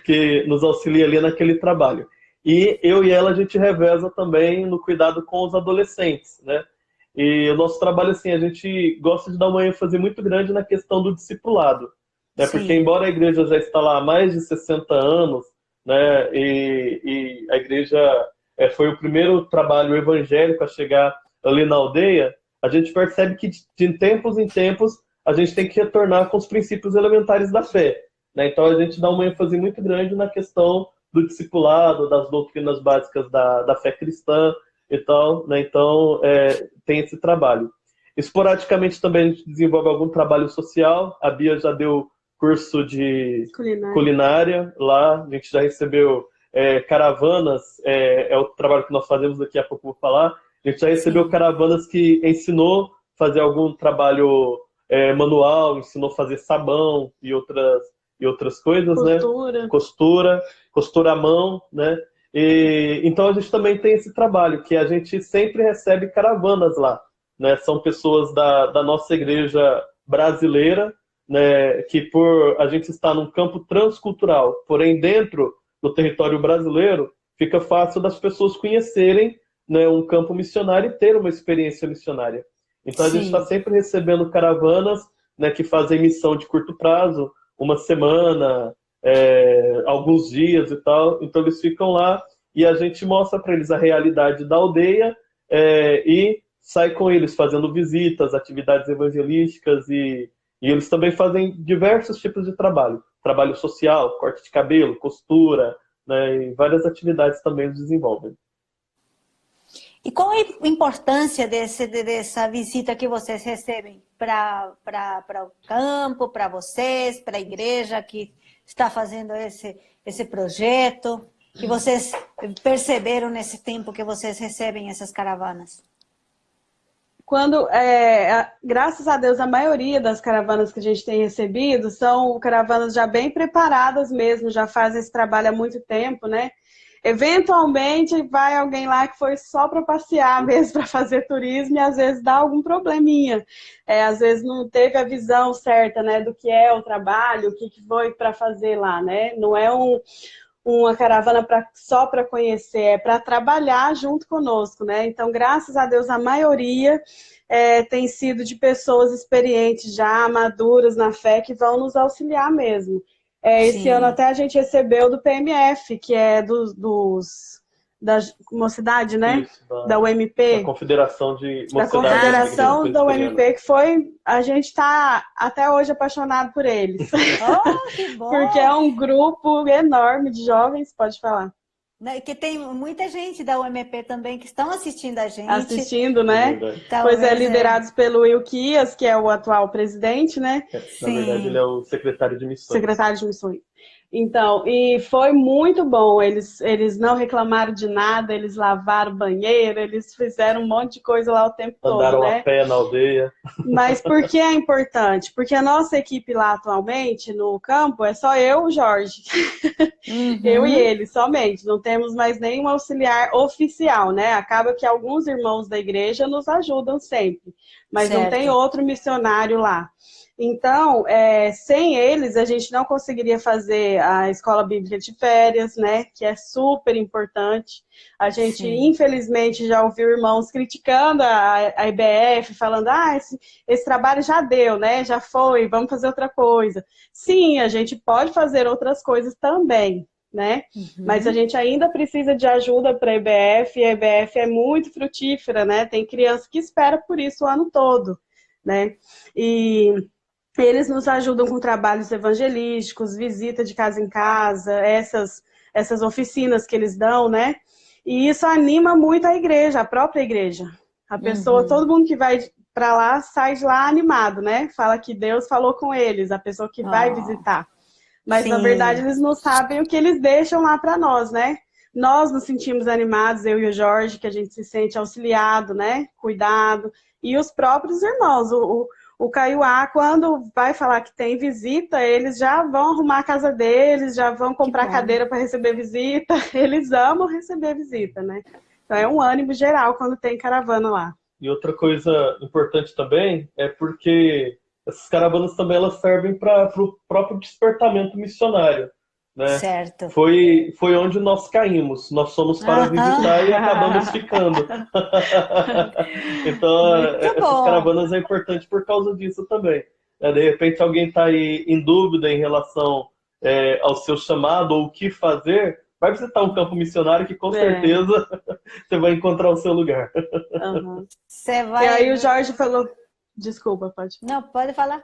que nos auxilia ali naquele trabalho. E eu e ela, a gente reveza também no cuidado com os adolescentes, né? E o nosso trabalho, assim, a gente gosta de dar uma ênfase muito grande na questão do discipulado, né? Porque embora a igreja já está lá há mais de 60 anos, né? E a igreja foi o primeiro trabalho evangélico a chegar ali na aldeia, a gente percebe que de tempos em tempos a gente tem que retornar com os princípios elementares da fé, né? Então a gente dá uma ênfase muito grande na questão do discipulado, das doutrinas básicas da fé cristã e tal, né? Então tem esse trabalho. Esporadicamente também a gente desenvolve algum trabalho social. A Bia já deu curso de culinária lá, a gente já recebeu caravanas, é o trabalho que nós fazemos, daqui a pouco eu vou falar. A gente já recebeu caravanas que ensinou a fazer algum trabalho manual, ensinou a fazer sabão e outras coisas, Costura. né? Costura à mão, né? Então a gente também tem esse trabalho, que a gente sempre recebe caravanas lá, né? São pessoas da nossa igreja brasileira, né? Que por a gente estar num campo transcultural, porém dentro do território brasileiro, fica fácil das pessoas conhecerem, né, um campo missionário e ter uma experiência missionária. Então a gente está sempre recebendo caravanas, né, que fazem missão de curto prazo, uma semana, alguns dias e tal. Então eles ficam lá e a gente mostra para eles a realidade da aldeia e sai com eles fazendo visitas, atividades evangelísticas e eles também fazem diversos tipos de trabalho. Trabalho social, corte de cabelo, costura, né, e várias atividades também eles desenvolvem. E qual é a importância dessa visita que vocês recebem para o campo, para vocês, para a igreja que está fazendo esse projeto, que vocês perceberam nesse tempo que vocês recebem essas caravanas? Graças a Deus, a maioria das caravanas que a gente tem recebido são caravanas já bem preparadas mesmo, já fazem esse trabalho há muito tempo, né? Eventualmente vai alguém lá que foi só para passear mesmo, para fazer turismo, e às vezes dá algum probleminha. Às vezes não teve a visão certa, né, do que é o trabalho, o que foi para fazer lá, né? Não é uma caravana só para conhecer, é para trabalhar junto conosco, né? Então, graças a Deus, a maioria tem sido de pessoas experientes já, maduras na fé, que vão nos auxiliar mesmo. Esse ano até a gente recebeu do PMF, que é da Mocidade, né? Isso, da UMP. Da Confederação de Mocidade. Da Confederação da UMP, que a gente está até hoje apaixonado por eles. Oh, que bom! Porque é um grupo enorme de jovens, pode falar. Que tem muita gente da UMP também que estão assistindo a gente. Assistindo, né? Talvez pois liderados pelo Ilquias, que é o atual presidente, né? Na verdade, ele é o secretário de missões. Secretário de missões. Então, e foi muito bom. Eles não reclamaram de nada, eles lavaram banheiro, eles fizeram um monte de coisa lá o tempo todo, né? Andaram a pé na aldeia. Mas por que é importante? Porque a nossa equipe lá atualmente, no campo, é só eu e o Jorge. Eu e ele, somente. Não temos mais nenhum auxiliar oficial, né? Acaba que alguns irmãos da igreja nos ajudam sempre. Mas não tem outro missionário lá. Então, sem eles, a gente não conseguiria fazer a escola bíblica de férias, né? Que é super importante. A gente, infelizmente, já ouviu irmãos criticando a IBF, falando, esse trabalho já deu, né? Já foi, vamos fazer outra coisa. Sim, a gente pode fazer outras coisas também, né? Mas a gente ainda precisa de ajuda para a IBF, e a IBF é muito frutífera, né? Tem criança que espera por isso o ano todo, né? E eles nos ajudam com trabalhos evangelísticos, visita de casa em casa, essas oficinas que eles dão, né? E isso anima muito a igreja, a própria igreja. A pessoa, todo mundo que vai para lá, sai de lá animado, né? Fala que Deus falou com eles, a pessoa que vai visitar. Mas, na verdade, eles não sabem o que eles deixam lá para nós, né? Nós nos sentimos animados, eu e o Jorge, que a gente se sente auxiliado, né? Cuidado. E os próprios irmãos, o Caiuá, quando vai falar que tem visita, eles já vão arrumar a casa deles, já vão comprar cadeira para receber visita. Eles amam receber visita, né? Então é um ânimo geral quando tem caravana lá. E outra coisa importante também é porque essas caravanas também elas servem para o próprio despertamento missionário, né? Certo. Foi onde nós caímos. Nós fomos para visitar e acabamos ficando. Então, essas caravanas é importante por causa disso também. De repente, alguém está aí em dúvida em relação ao seu chamado ou o que fazer, vai visitar um campo missionário que com certeza você vai encontrar o seu lugar. E aí o Jorge falou... Desculpa, pode. Não, pode falar.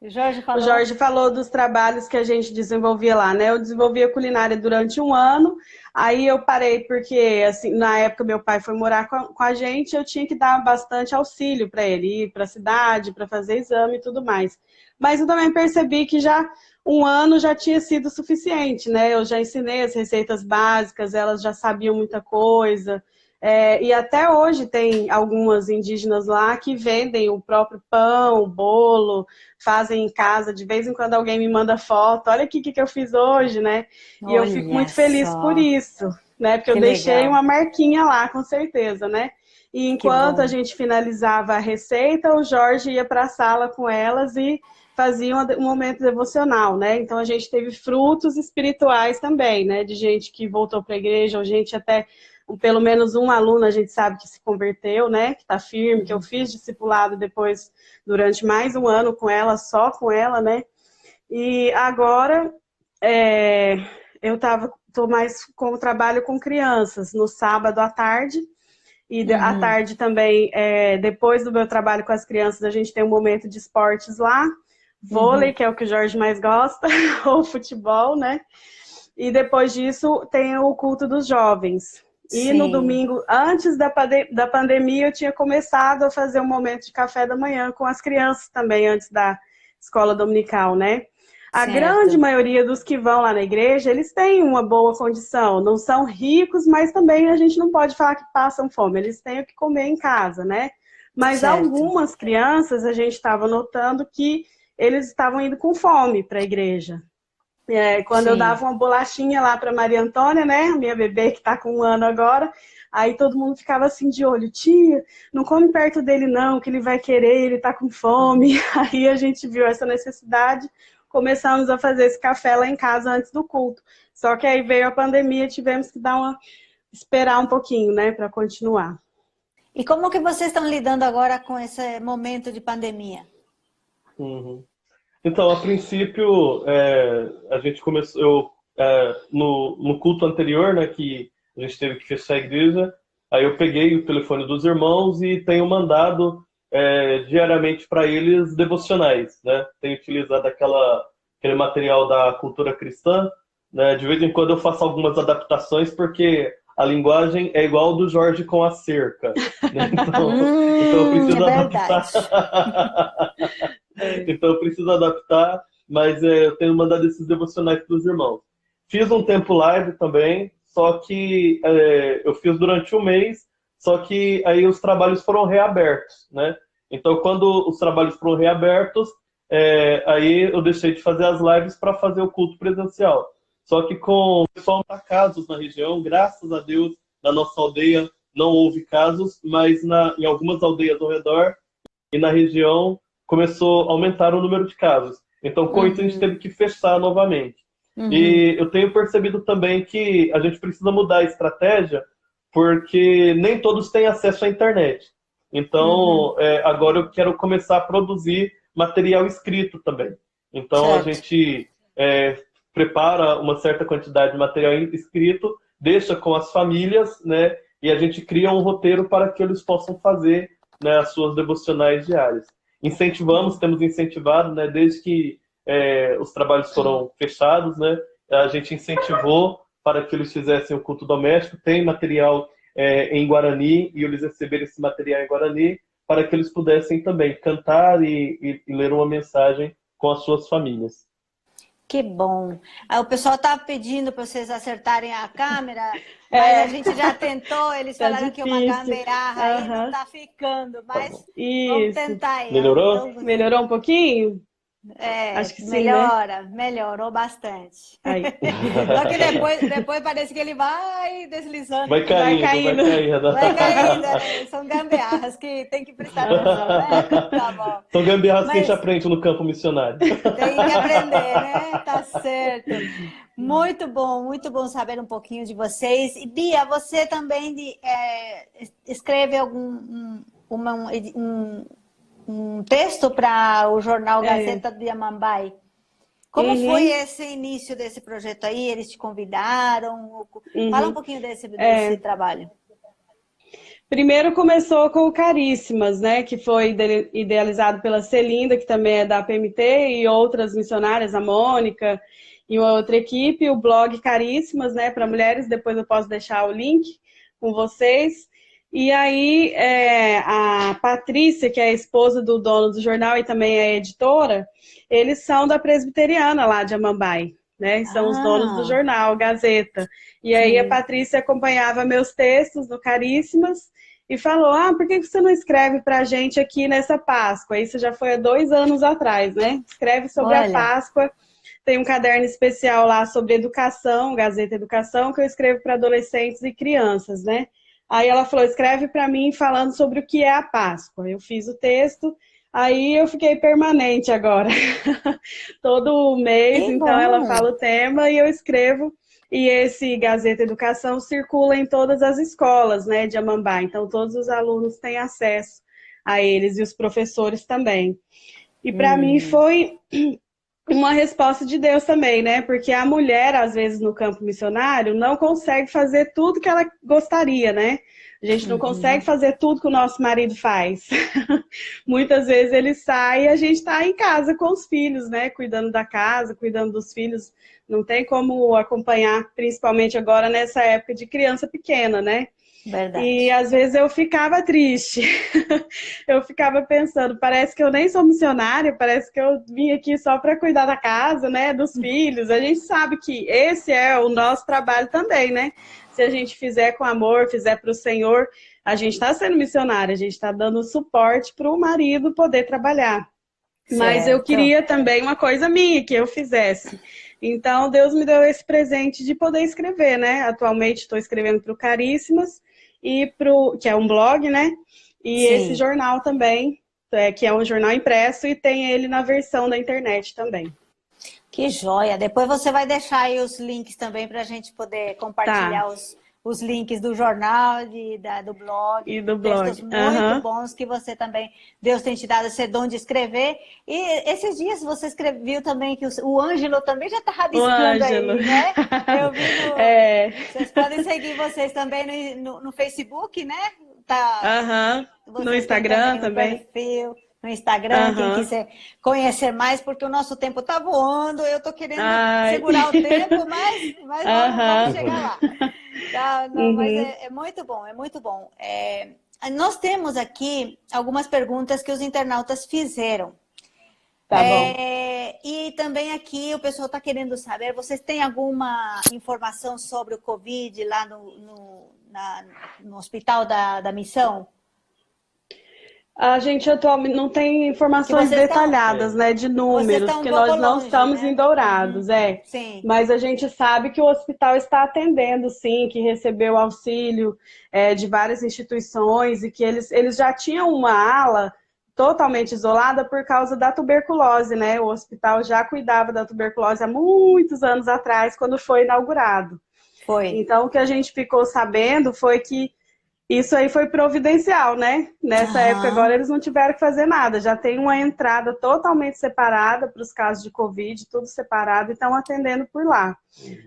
O Jorge falou dos trabalhos que a gente desenvolvia lá, né? Eu desenvolvia culinária durante um ano, aí eu parei porque, assim, na época meu pai foi morar com a gente, eu tinha que dar bastante auxílio para ele ir para a cidade, para fazer exame e tudo mais. Mas eu também percebi que já um ano já tinha sido suficiente, né? Eu já ensinei as receitas básicas, elas já sabiam muita coisa. E até hoje tem algumas indígenas lá que vendem o próprio pão, o bolo, fazem em casa. De vez em quando alguém me manda foto, olha aqui o que eu fiz hoje, né? E eu fico Olha muito feliz por só, isso, né? Porque eu que deixei legal, uma marquinha lá, com certeza, né? E que enquanto a bom. gente finalizava a receita, o Jorge ia para a sala com elas e fazia um momento devocional, né? Então a gente teve frutos espirituais também, né? De gente que voltou para a igreja, ou gente até pelo menos um aluno a gente sabe que se converteu, né? Que está firme, que eu fiz discipulado depois durante mais um ano com ela, só com ela, né? E agora eu tô mais com o trabalho com crianças no sábado à tarde. E à Uhum. tarde também, depois do meu trabalho com as crianças, a gente tem um momento de esportes lá, vôlei, Uhum. que é o que o Jorge mais gosta, ou futebol, né? E depois disso tem o culto dos jovens. E no Sim, domingo, antes da pandemia, eu tinha começado a fazer um momento de café da manhã com as crianças também, antes da escola dominical, né? A grande certo. maioria dos que vão lá na igreja, eles têm uma boa condição, não são ricos, mas também a gente não pode falar que passam fome, eles têm o que comer em casa, né? Mas Certo. algumas crianças, a gente estava notando que eles estavam indo com fome para a igreja. Quando eu Sim. dava uma bolachinha lá para Maria Antônia, né, minha bebê que está com um ano agora, aí todo mundo ficava assim de olho, tia, não come perto dele não, que ele vai querer, ele está com fome. Aí a gente viu essa necessidade, começamos a fazer esse café lá em casa antes do culto. Só que aí veio a pandemia, tivemos que esperar um pouquinho, né, para continuar. E como que vocês estão lidando agora com esse momento de pandemia? Uhum. Então, a princípio, a gente começou, no culto anterior, né, que a gente teve que fechar a igreja, aí eu peguei o telefone dos irmãos e tenho mandado diariamente para eles devocionais, né? Tenho utilizado aquele material da cultura cristã, né? De vez em quando eu faço algumas adaptações, porque a linguagem é igual ao do Jorge com a cerca, né? Então eu É preciso adaptar. verdade. É. Então eu preciso adaptar, mas eu tenho mandado esses devocionais para os irmãos. Fiz um tempo live também, só que eu fiz durante um mês, só que aí os trabalhos foram reabertos, né? Então quando os trabalhos foram reabertos, aí eu deixei de fazer as lives para fazer o culto presencial. Só que com o pessoal não há casos na região, graças a Deus, na nossa aldeia não houve casos, mas em algumas aldeias ao redor e na região começou a aumentar o número de casos. Então, com isso, a gente Uhum, teve que fechar novamente. uhum, E eu tenho percebido também que a gente precisa mudar a estratégia, porque nem todos têm acesso à internet. uhum. Então, agora eu quero começar a produzir material escrito também. Então, a Certo. gente prepara uma certa quantidade de material escrito, deixa com as famílias, né? E a gente cria um roteiro para que eles possam fazer, né, as suas devocionais diárias. Incentivamos, temos incentivado, né, desde que os trabalhos foram fechados, né, a gente incentivou para que eles fizessem o culto doméstico. Tem material em Guarani e eles receberem esse material em Guarani para que eles pudessem também cantar e ler uma mensagem com as suas famílias. Que bom. Aí o pessoal tá pedindo para vocês acertarem a câmera, mas a É, gente já tentou. Eles tá falaram que é uma difícil. gambiarra aí não Aham. tá ficando, Tá mas bom. vamos Isso. tentar aí. Melhorou? Então, Melhorou um pouquinho? Acho que sim, né? melhorou bastante. Aí. Só que depois parece que ele vai deslizando Vai aqui. Vai caindo, vai caindo. caindo. Vai caindo. São gambiarras que tem que prestar atenção, né? Tá bom. São gambiarras que a gente Mas aprende no campo missionário. tem que aprender, né? Tá certo. Muito bom saber um pouquinho de vocês. E Bia, você também escreve um texto para o jornal É. Gazeta de Amambai. Como foi Uhum, esse início desse projeto aí? Eles te convidaram? Fala um uhum. pouquinho desse É. trabalho. Primeiro começou com o Caríssimas, né? Que foi idealizado pela Celinda, que também é da PMT, e outras missionárias, a Mônica e uma outra equipe. O blog Caríssimas, né? Para mulheres. Depois eu posso deixar o link com vocês. E aí a Patrícia, que é a esposa do dono do jornal e também é editora, eles são da Presbiteriana lá de Amambai. né? São os donos do jornal, Gazeta. E aí a Patrícia acompanhava meus textos no Caríssimas e falou, por que você não escreve pra gente aqui nessa Páscoa? Isso já foi há 2 anos atrás, né? Escreve sobre a Páscoa. Tem um caderno especial lá sobre educação, Gazeta Educação, que eu escrevo para adolescentes e crianças, né? Aí ela falou, escreve para mim falando sobre o que é a Páscoa. Eu fiz o texto, aí eu fiquei permanente agora. Todo mês, então ela fala o tema e eu escrevo. E esse Gazeta Educação circula em todas as escolas, né, de Amambá. Então todos os alunos têm acesso a eles e os professores também. E para mim foi uma resposta de Deus também, né? Porque a mulher, às vezes, no campo missionário, não consegue fazer tudo que ela gostaria, né? A gente não consegue fazer tudo que o nosso marido faz. Muitas vezes ele sai e a gente está em casa com os filhos, né? Cuidando da casa, cuidando dos filhos. Não tem como acompanhar, principalmente agora nessa época de criança pequena, né? Verdade. E às vezes eu ficava triste, eu ficava pensando, parece que eu nem sou missionária, parece que eu vim aqui só para cuidar da casa, né, dos filhos. A gente sabe que esse é o nosso trabalho também, né? Se a gente fizer com amor, fizer para o Senhor, a gente está sendo missionária, a gente está dando suporte para o marido poder trabalhar. Certo. Mas eu queria também uma coisa minha, que eu fizesse. Então Deus me deu esse presente de poder escrever, né? Atualmente estou escrevendo para o Caríssimas, que é um blog, né? E esse jornal também, que é um jornal impresso e tem ele na versão da internet também. Que joia! Depois você vai deixar aí os links também para a gente poder compartilhar os links do jornal, do blog. E do blog. Textos muito bons que você também, Deus tem te dado esse dom de escrever. E esses dias você escreveu também que o Ângelo também já está rabiscando aí, né? Eu vi Vocês podem seguir vocês também no Facebook, né? No Instagram também. Perfil. No Instagram, quem quiser conhecer mais, porque o nosso tempo está voando, eu estou querendo segurar o tempo, mas vamos chegar lá. Tá, não, mas é muito bom, é muito bom. Nós temos aqui algumas perguntas que os internautas fizeram. Tá bom. E também aqui o pessoal está querendo saber, vocês têm alguma informação sobre o Covid lá no Hospital da Missão? A gente atualmente não tem informações detalhadas, né, de números, porque nós não estamos em Dourados, Sim. Mas a gente sabe que o hospital está atendendo, sim, que recebeu auxílio de várias instituições e que eles já tinham uma ala totalmente isolada por causa da tuberculose, né? O hospital já cuidava da tuberculose há muitos anos atrás, quando foi inaugurado. Então, o que a gente ficou sabendo foi que isso aí foi providencial, né? Nessa época agora eles não tiveram que fazer nada. Já tem uma entrada totalmente separada para os casos de Covid, tudo separado, e estão atendendo por lá.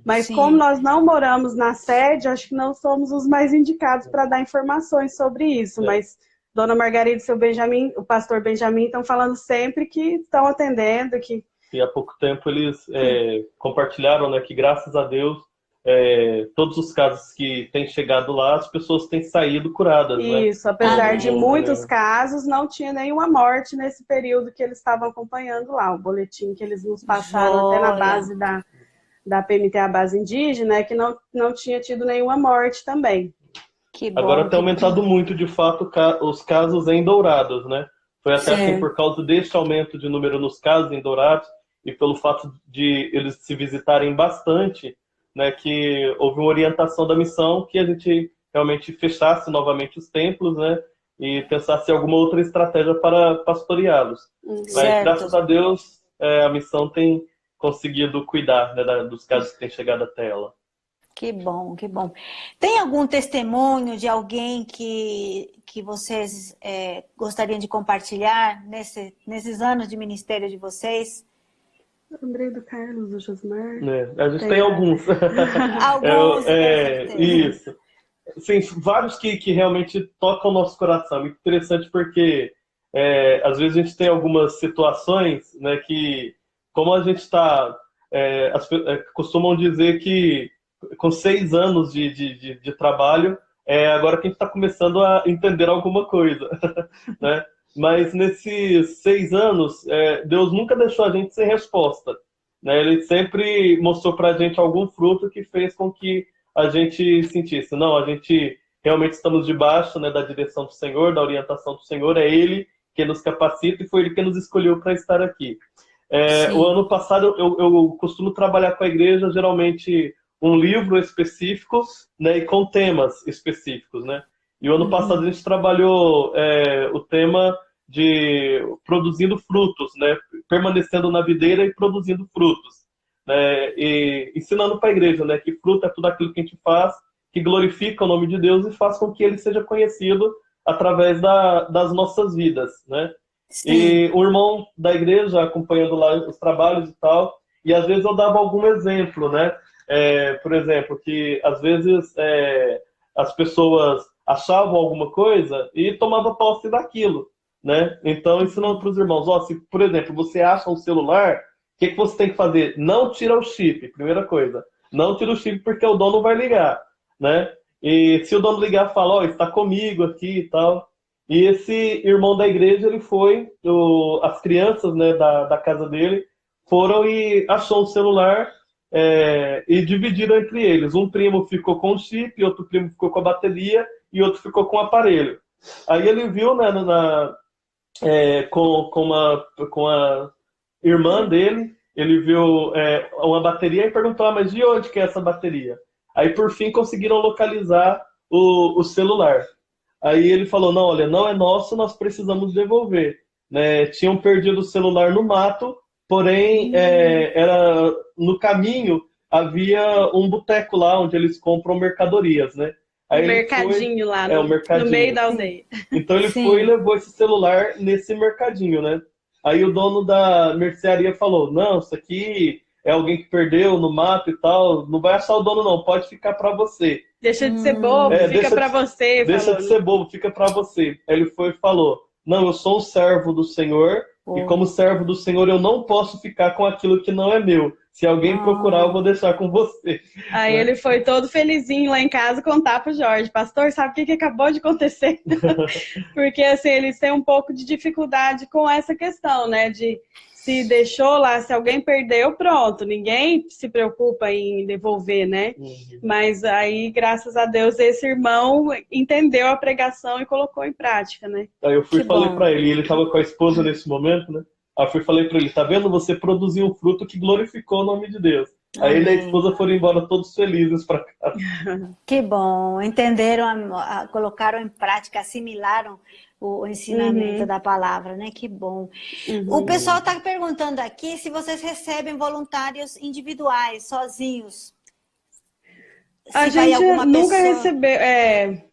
Mas como nós não moramos na sede, acho que não somos os mais indicados para dar informações sobre isso. Mas Dona Margarida e seu Benjamin, o pastor Benjamin, estão falando sempre que estão atendendo. E há pouco tempo eles compartilharam, né, que graças a Deus todos os casos que têm chegado lá, as pessoas têm saído curadas, né? Isso, apesar de muitos casos, não tinha nenhuma morte nesse período que eles estavam acompanhando lá. O boletim que eles nos passaram até na base da PMT, a base indígena, é que não tinha tido nenhuma morte também. Que bom, agora tem aumentado muito, de fato, os casos em Dourados, né? Foi até assim, por causa deste aumento de número nos casos em Dourados e pelo fato de eles se visitarem bastante, né, que houve uma orientação da missão que a gente realmente fechasse novamente os templos, né, e pensasse em alguma outra estratégia para pastoreá-los. Mas, graças a Deus, a missão tem conseguido cuidar, né, dos casos que têm chegado até ela. Que bom, que bom. Tem algum testemunho de alguém que vocês gostariam de compartilhar nesses anos de ministério de vocês? Lembrei do Carlos, do Josmar. A gente tem alguns. Alguns, isso. Sim, vários que realmente tocam o nosso coração. Muito interessante porque, às vezes, a gente tem algumas situações, né, que, como a gente está... costumam dizer que com 6 anos de trabalho, agora que a gente está começando a entender alguma coisa, né? Mas nesses 6 anos, Deus nunca deixou a gente sem resposta. né? Ele sempre mostrou para a gente algum fruto que fez com que a gente sentisse, não, a gente realmente estamos debaixo, né, da direção do Senhor, da orientação do Senhor, é Ele que nos capacita e foi Ele que nos escolheu para estar aqui. O ano passado eu costumo trabalhar com a igreja, geralmente um livro específico, né, e com temas específicos, né? E o ano passado a gente trabalhou o tema de produzindo frutos, né? Permanecendo na videira e produzindo frutos, né? E ensinando para a igreja, né, que fruto é tudo aquilo que a gente faz, que glorifica o nome de Deus e faz com que ele seja conhecido através das nossas vidas, né? Sim. E o irmão da igreja acompanhando lá os trabalhos e tal, e às vezes eu dava algum exemplo, né? Por exemplo, que às vezes as pessoas achavam alguma coisa e tomavam posse daquilo, né? Então, ensinando para os irmãos, se, por exemplo, você acha um celular, o que você tem que fazer? Não tira o chip, primeira coisa. Não tira o chip porque o dono vai ligar, né? E se o dono ligar, fala, está comigo aqui e tal. E esse irmão da igreja, ele foi, as crianças, né, da casa dele, foram e achou um celular e dividiram entre eles. Um primo ficou com o chip, outro primo ficou com a bateria e outro ficou com o aparelho. Aí ele viu, né, com a irmã dele, ele viu uma bateria e perguntou, mas de onde que é essa bateria? Aí, por fim, conseguiram localizar o celular. Aí ele falou, não, olha, não é nosso, nós precisamos devolver, né? Tinham perdido o celular no mato, porém, era no caminho havia um boteco lá, onde eles compram mercadorias, né? Aí mercadinho lá, no meio da aldeia. Então ele foi e levou esse celular nesse mercadinho, né? Aí o dono da mercearia falou, não, isso aqui é alguém que perdeu no mato e tal, não vai achar o dono não, pode ficar para você. Deixa de ser bobo, fica para você. Deixa de ser bobo, fica para você. Aí ele foi e falou, não, eu sou um servo do Senhor, e como servo do Senhor eu não posso ficar com aquilo que não é meu. Se alguém procurar, eu vou deixar com você. Aí ele foi todo felizinho lá em casa contar pro Jorge, pastor, sabe o que acabou de acontecer? Porque assim, eles têm um pouco de dificuldade com essa questão, né? De se deixou lá, se alguém perdeu, pronto, ninguém se preocupa em devolver, né? Mas aí, graças a Deus, esse irmão entendeu a pregação e colocou em prática, né? Aí eu fui e falei pra ele estava com a esposa nesse momento, né? Aí eu fui e falei pra ele, tá vendo? Você produziu um fruto que glorificou o nome de Deus. Aí ele e a esposa foram embora todos felizes para casa. Que bom, entenderam, colocaram em prática, assimilaram o ensinamento da palavra, né? Que bom. O pessoal está perguntando aqui se vocês recebem voluntários individuais, sozinhos. A gente nunca recebeu,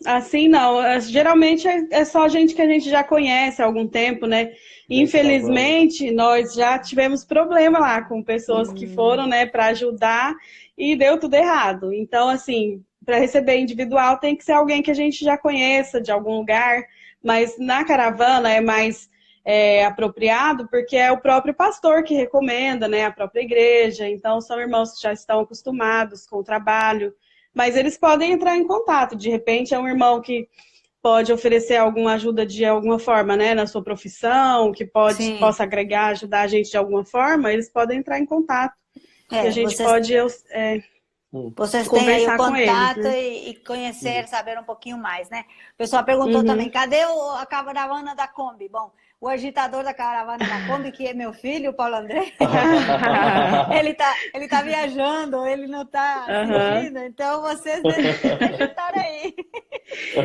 assim não, geralmente é só gente que a gente já conhece há algum tempo, né? Infelizmente, nós já tivemos problema lá com pessoas que foram, né, para ajudar e deu tudo errado. Então, assim, para receber individual tem que ser alguém que a gente já conheça de algum lugar, mas na caravana é mais apropriado porque é o próprio pastor que recomenda, né, a própria igreja. Então, são irmãos que já estão acostumados com o trabalho, mas eles podem entrar em contato. De repente, é um irmão que pode oferecer alguma ajuda de alguma forma, né, na sua profissão, que possa agregar, ajudar a gente de alguma forma, eles podem entrar em contato. E a gente pode vocês têm aí o contato eles, né? e conhecer, saber um pouquinho mais, né? O pessoal perguntou também, cadê a caravana da Kombi? Bom, o agitador da caravana da Kombi, que é meu filho, o Paulo André, ele tá viajando, ele não tá assistindo, então vocês devem estar aí.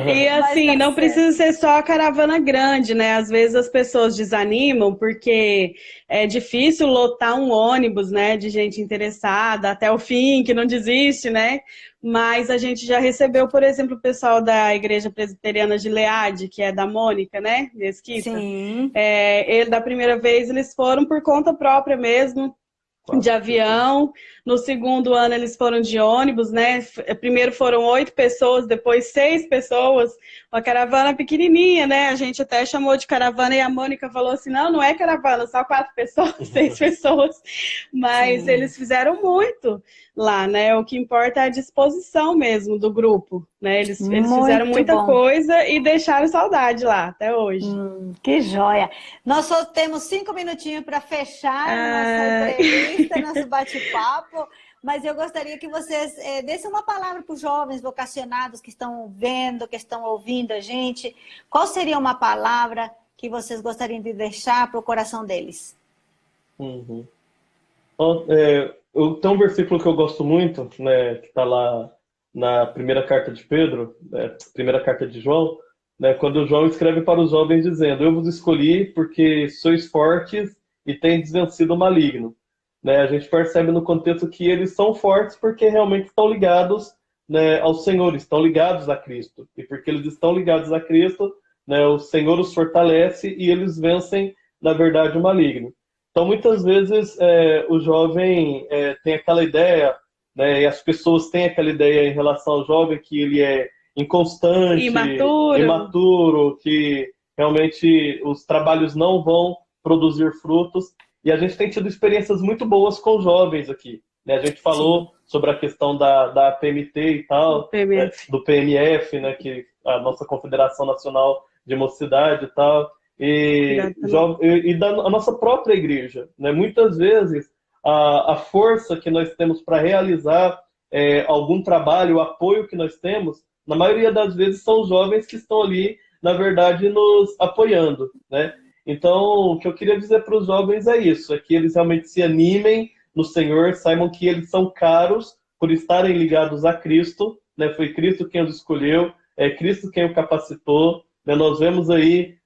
E assim, não precisa ser só a caravana grande, né? Às vezes as pessoas desanimam porque é difícil lotar um ônibus, né, de gente interessada até o fim, que não desiste, né? Mas a gente já recebeu, por exemplo, o pessoal da Igreja Presbiteriana de Leade, que é da Mônica, né, Mesquita. Sim. Da primeira vez eles foram por conta própria mesmo, de avião. No segundo ano eles foram de ônibus, né? Primeiro foram 8 pessoas, depois 6 pessoas. Uma caravana pequenininha, né? A gente até chamou de caravana e a Mônica falou assim, não é caravana, só 4 pessoas, 6 pessoas. Mas eles fizeram muito lá, né? O que importa é a disposição mesmo do grupo, né? Eles fizeram muita coisa e deixaram saudade lá, até hoje. Que joia! Nós só temos 5 minutinhos para fechar a nossa entrevista. entrevista, nosso bate-papo, mas eu gostaria que vocês dessem uma palavra para os jovens vocacionados que estão vendo, que estão ouvindo a gente. Qual seria uma palavra que vocês gostariam de deixar para o coração deles? Uhum. Tem um versículo que eu gosto muito, né, que está lá na primeira carta de Pedro, primeira carta de João, né, quando João escreve para os jovens dizendo: eu vos escolhi porque sois fortes e tendes vencido o maligno. Né, a gente percebe no contexto que eles são fortes porque realmente estão ligados, né, ao Senhor, estão ligados a Cristo. E porque eles estão ligados a Cristo, né, o Senhor os fortalece e eles vencem, na verdade, o maligno. Então, muitas vezes, o jovem tem aquela ideia, né, e as pessoas têm aquela ideia em relação ao jovem, que ele é inconstante, imaturo, que realmente os trabalhos não vão produzir frutos. E a gente tem tido experiências muito boas com jovens aqui. Né? A gente falou sobre a questão da PMT e tal, do PMF, né, que é a nossa Confederação Nacional de Mocidade e tal, e da nossa própria igreja. Né? Muitas vezes, a força que nós temos para realizar algum trabalho, o apoio que nós temos, na maioria das vezes são os jovens que estão ali, na verdade, nos apoiando. Né? Então, o que eu queria dizer para os jovens é isso, é que eles realmente se animem no Senhor, saibam que eles são caros por estarem ligados a Cristo, né? Foi Cristo quem os escolheu, é Cristo quem o capacitou. Né? Nós vemos aí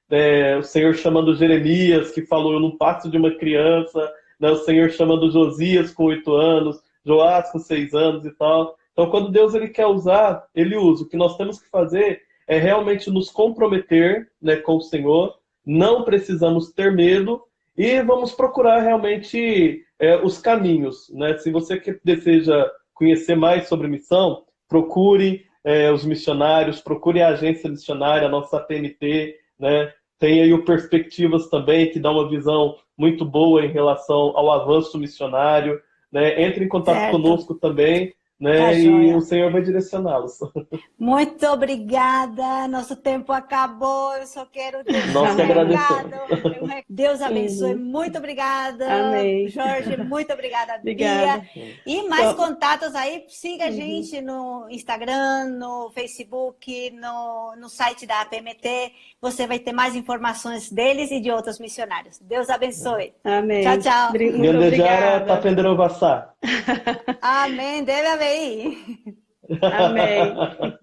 o Senhor chamando Jeremias, que falou: eu não passo de uma criança, né? O Senhor chamando Josias com 8 anos, Joás com 6 anos e tal. Então, quando Deus ele quer usar, ele usa. O que nós temos que fazer é realmente nos comprometer, né, com o Senhor. Não precisamos ter medo e vamos procurar realmente os caminhos. Né? Se você deseja conhecer mais sobre missão, procure os missionários, procure a agência missionária, a nossa PMT. Né? Tem aí o Perspectivas também, que dá uma visão muito boa em relação ao avanço missionário. Né? Entre em contato conosco também. Né? Tá, e o Senhor vai direcioná-los. Muito obrigada, nosso tempo acabou, eu só quero deixar Nós que agradecemos. Deus abençoe, muito obrigada. Amém. Jorge, muito obrigada, Bia. E mais contatos aí, siga a gente no Instagram, no Facebook, no site da APMT, você vai ter mais informações deles e de outros missionários. Deus abençoe. Amém. Tchau, tchau. Muito obrigada. Tapendero Vassá. Amém, deve haver. Amém.